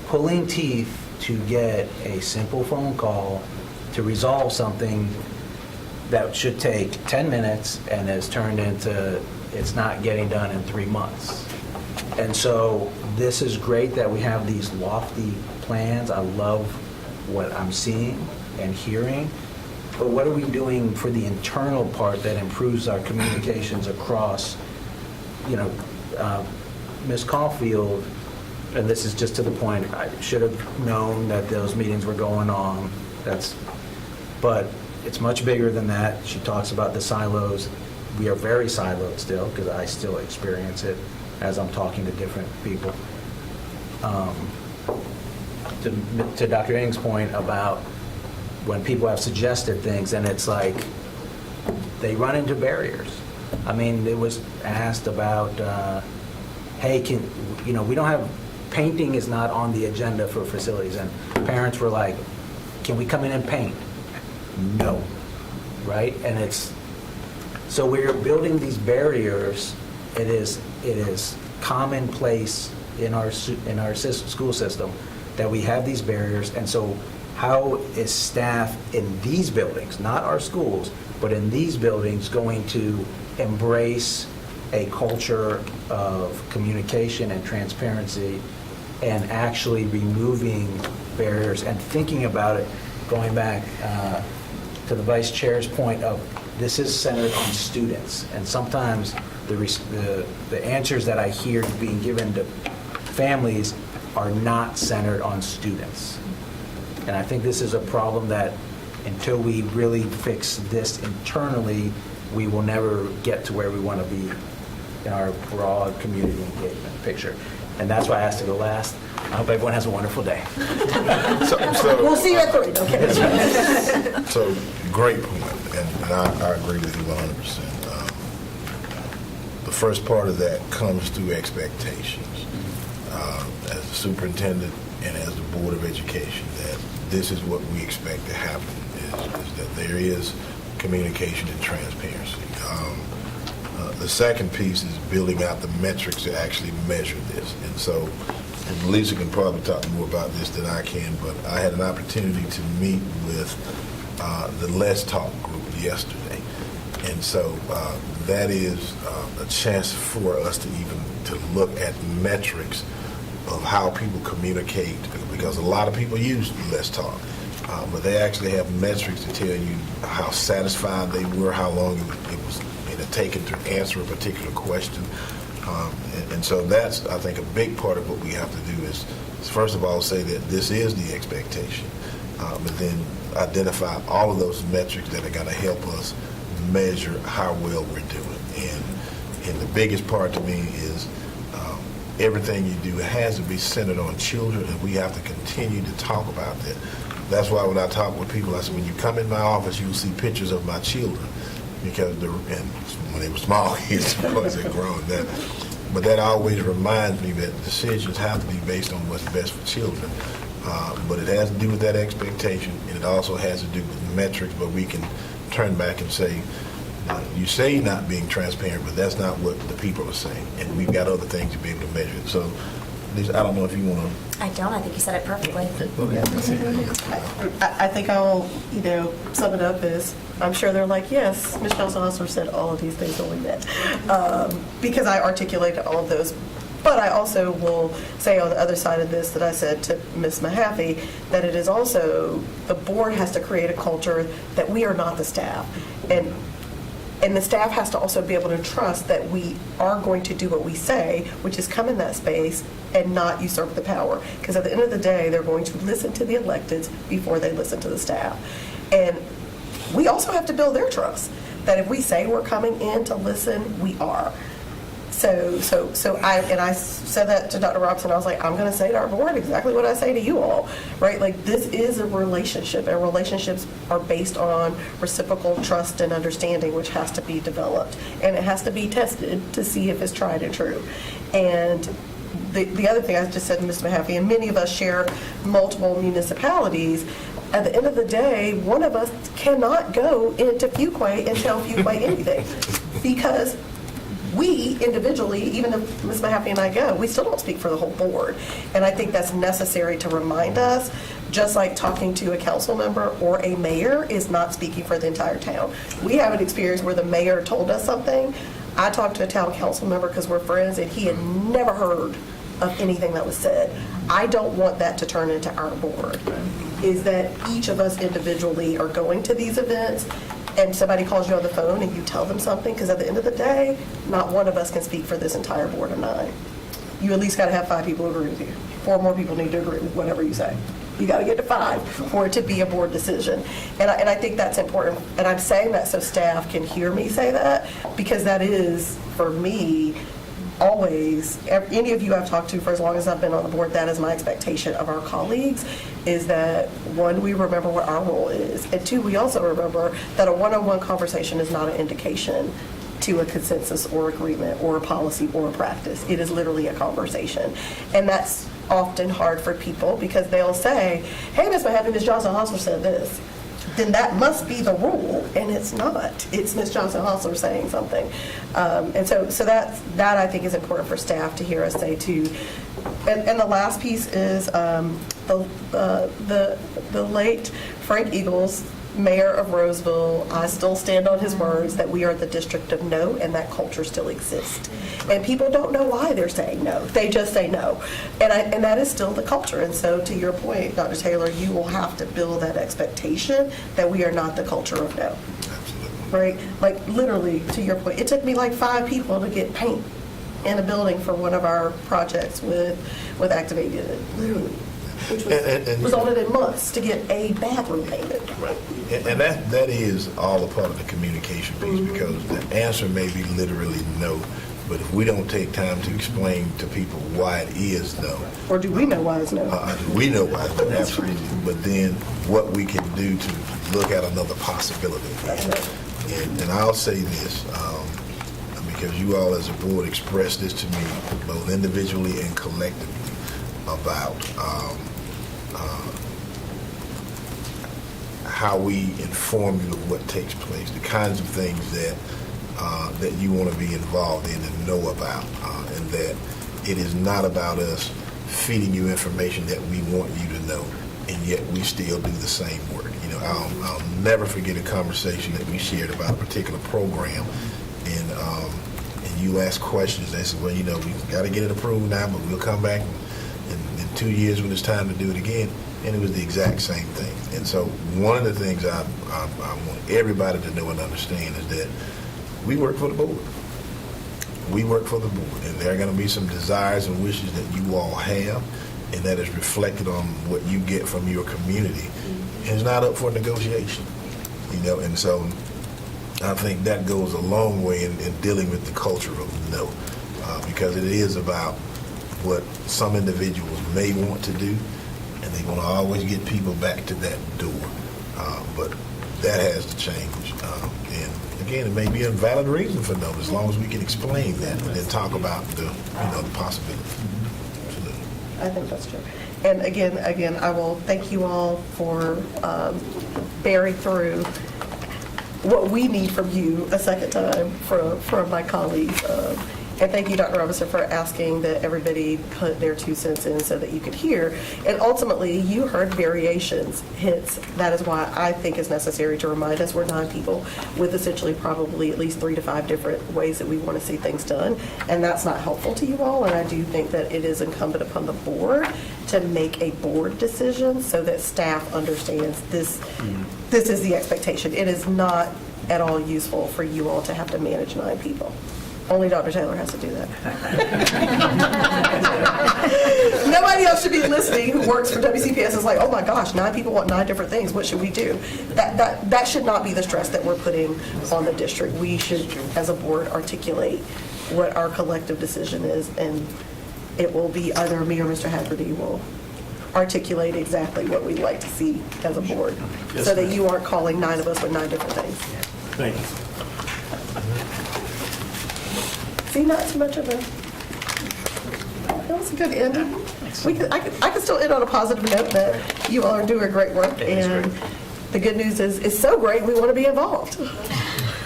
pulling teeth to get a simple phone call to resolve something that should take 10 minutes and has turned into it's not getting done in 3 months. And so this is great that we have these lofty plans. I love what I'm seeing and hearing. But what are we doing for the internal part that improves our communications across, Ms. Caulfield, and this is just to the point, I should have known that those meetings were going on. But it's much bigger than that. She talks about the silos. We are very siloed still, because I still experience it as I'm talking to different people. To Dr. Ing's point about when people have suggested things, and it's like they run into barriers. I mean, it was asked about, hey, we don't have, painting is not on the agenda for facilities, and parents were like, can we come in and paint? No, right? And so we're building these barriers. It is commonplace in our school system that we have these barriers, and so how is staff in these buildings, not our schools, but in these buildings, going to embrace a culture of communication and transparency and actually removing barriers and thinking about it, going back to the vice chair's point of this is centered on students, and sometimes the answers that I hear being given to families are not centered on students. And I think this is a problem that until we really fix this internally, we will never get to where we want to be in our broad community engagement picture. And that's why I asked to go last. I hope everyone has a wonderful day. We'll see you at 3. Okay. So, great point, and I agree with you 100%. The first part of that comes through expectations. As the superintendent and as the Board of Education, that this is what we expect to happen, is that there is communication and transparency. The second piece is building out the metrics to actually measure this. And so, and Lisa can probably talk more about this than I can, but I had an opportunity to meet with the Let's Talk group yesterday. And so that is a chance for us to even to look at metrics of how people communicate, because a lot of people use Let's Talk, but they actually have metrics to tell you how satisfied they were, how long it was taken to answer a particular question. And so that's, I think, a big part of what we have to do is first of all, say that this is the expectation, but then identify all of those metrics that are going to help us measure how well we're doing. And the biggest part to me is everything you do has to be centered on children, and we have to continue to talk about that. That's why when I talk with people, I say, when you come in my office, you'll see pictures of my children, because and when they were small kids, of course they're grown. But that always reminds me that decisions have to be based on what's best for children. But it has to do with that expectation, and it also has to do with metrics, but we can turn back and say, you say not being transparent, but that's not what the people are saying, and we've got other things to be able to measure it. So, Lisa, I don't know if you want to. I don't. I think you said it perfectly. I think I'll, sum it up as, I'm sure they're like, yes, Michelle Zosser said all of these things when we met, because I articulated all of those. But I also will say on the other side of this that I said to Ms. Mahaffey, that it is also, the board has to create a culture that we are not the staff. And the staff has to also be able to trust that we are going to do what we say, which is come in that space and not usurp the power. Because at the end of the day, they're going to listen to the electeds before they listen to the staff. And we also have to build their trust, that if we say we're coming in to listen, we are. So I said that to Dr. Robson. I was like, I'm going to say to our board exactly what I say to you all, right? Like, this is a relationship, and relationships are based on reciprocal trust and understanding, which has to be developed, and it has to be tested to see if it's tried and true. And the other thing I just said to Ms. Mahaffey, and many of us share multiple municipalities. At the end of the day, one of us cannot go into Fuquay and tell Fuquay anything, because we individually, even if Ms. Mahaffey and I go, we still don't speak for the whole board. And I think that's necessary to remind us, just like talking to a council member or a mayor is not speaking for the entire town. We have an experience where the mayor told us something. I talked to a town council member because we're friends, and he had never heard of anything that was said. I don't want that to turn into our board, is that each of us individually are going to these events and somebody calls you on the phone and you tell them something, because at the end of the day, not one of us can speak for this entire board of 9. you at least got to have 5 people agree with you. 4 more people need to agree with whatever you say. You got to get to 5 for it to be a board decision. And I think that's important. And I'm saying that so staff can hear me say that, because that is, for me, always, any of you I've talked to for as long as I've been on the board, that is my expectation of our colleagues, is that, 1, we remember what our role is, and 2, we also remember that a one-on-one conversation is not an indication to a consensus or agreement or a policy or a practice. It is literally a conversation. And that's often hard for people, because they'll say, hey, Ms. Mahaffey, Ms. Johnson-Hostler said this. Then that must be the rule, and it's not. It's Ms. Johnson-Hostler saying something. And so that I think is important for staff to hear us say too. And the last piece is the late Frank Eagles, Mayor of Roseville. I still stand on his words that we are the district of no, and that culture still exists. And people don't know why they're saying no. They just say no. And that is still the culture. And so to your point, Dr. Taylor, you will have to build that expectation that we are not the culture of no. Right? Like literally, to your point, it took me like 5 people to get paint in a building for one of our projects with Activated, literally. Which was resulted in months to get a bathroom painted. Right. And that is all a part of the communication piece, because the answer may be literally no, but if we don't take time to explain to people why it is no. Or do we know why it's no? We know why it's no, absolutely. But then what we can do to look at another possibility. And I'll say this, because you all as a board expressed this to me both individually and collectively about how we inform you of what takes place, the kinds of things that you want to be involved in and know about, and that it is not about us feeding you information that we want you to know, and yet we still do the same work. You know, I'll never forget a conversation that we shared about a particular program, and you asked questions. They said, well, you know, we got to get it approved now, but we'll come back in 2 years when it's time to do it again. And it was the exact same thing. And so one of the things I want everybody to know and understand is that we work for the board. We work for the board. And there are going to be some desires and wishes that you all have, and that is reflected on what you get from your community. And it's not up for negotiation, you know. And so I think that goes a long way in dealing with the culture of no, because it is about what some individuals may want to do, and they want to always get people back to that door. But that has to change. And again, it may be a valid reason for no, as long as we can explain that and then talk about the possibilities. I think that's true. And again, I will thank you all for bearing through what we need from you a second time from my colleagues. And thank you, Dr. Robinson, for asking that everybody put their 2 cents in so that you could hear. And ultimately, you heard variations, hence that is why I think it's necessary to remind us we're 9 people with essentially probably at least 3 to 5 different ways that we want to see things done. And that's not helpful to you all. And I do think that it is incumbent upon the board to make a board decision so that staff understands this is the expectation. It is not at all useful for you all to have to manage 9 people. Only Dr. Taylor has to do that. Nobody else should be listening who works for WCPS is like, oh my gosh, 9 people want 9 different things. What should we do? That should not be the stress that we're putting on the district. We should, as a board, articulate what our collective decision is, and it will be either me or Mr. Haggerty will articulate exactly what we'd like to see as a board, so that you aren't calling 9 of us with 9 different things. Thank you. See, not too much of a, that was a good ending. I could still end on a positive note that you all are doing great work, and the good news is it's so great we want to be involved.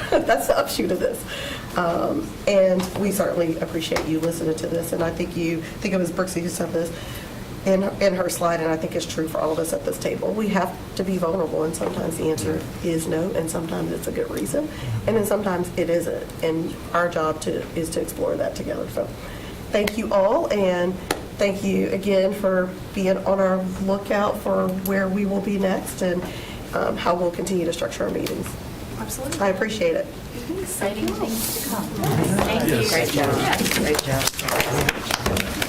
That's the upshoot of this. And we certainly appreciate you listening to this, and I think it was Brooksy who said this in her slide, and I think it's true for all of us at this table. We have to be vulnerable, and sometimes the answer is no, and sometimes it's a good reason, and then sometimes it isn't. And our job is to explore that together. So thank you all, and thank you again for being on our lookout for where we will be next and how we'll continue to structure our meetings. Absolutely. I appreciate it. Exciting things to come. Thank you. Great job. Great job.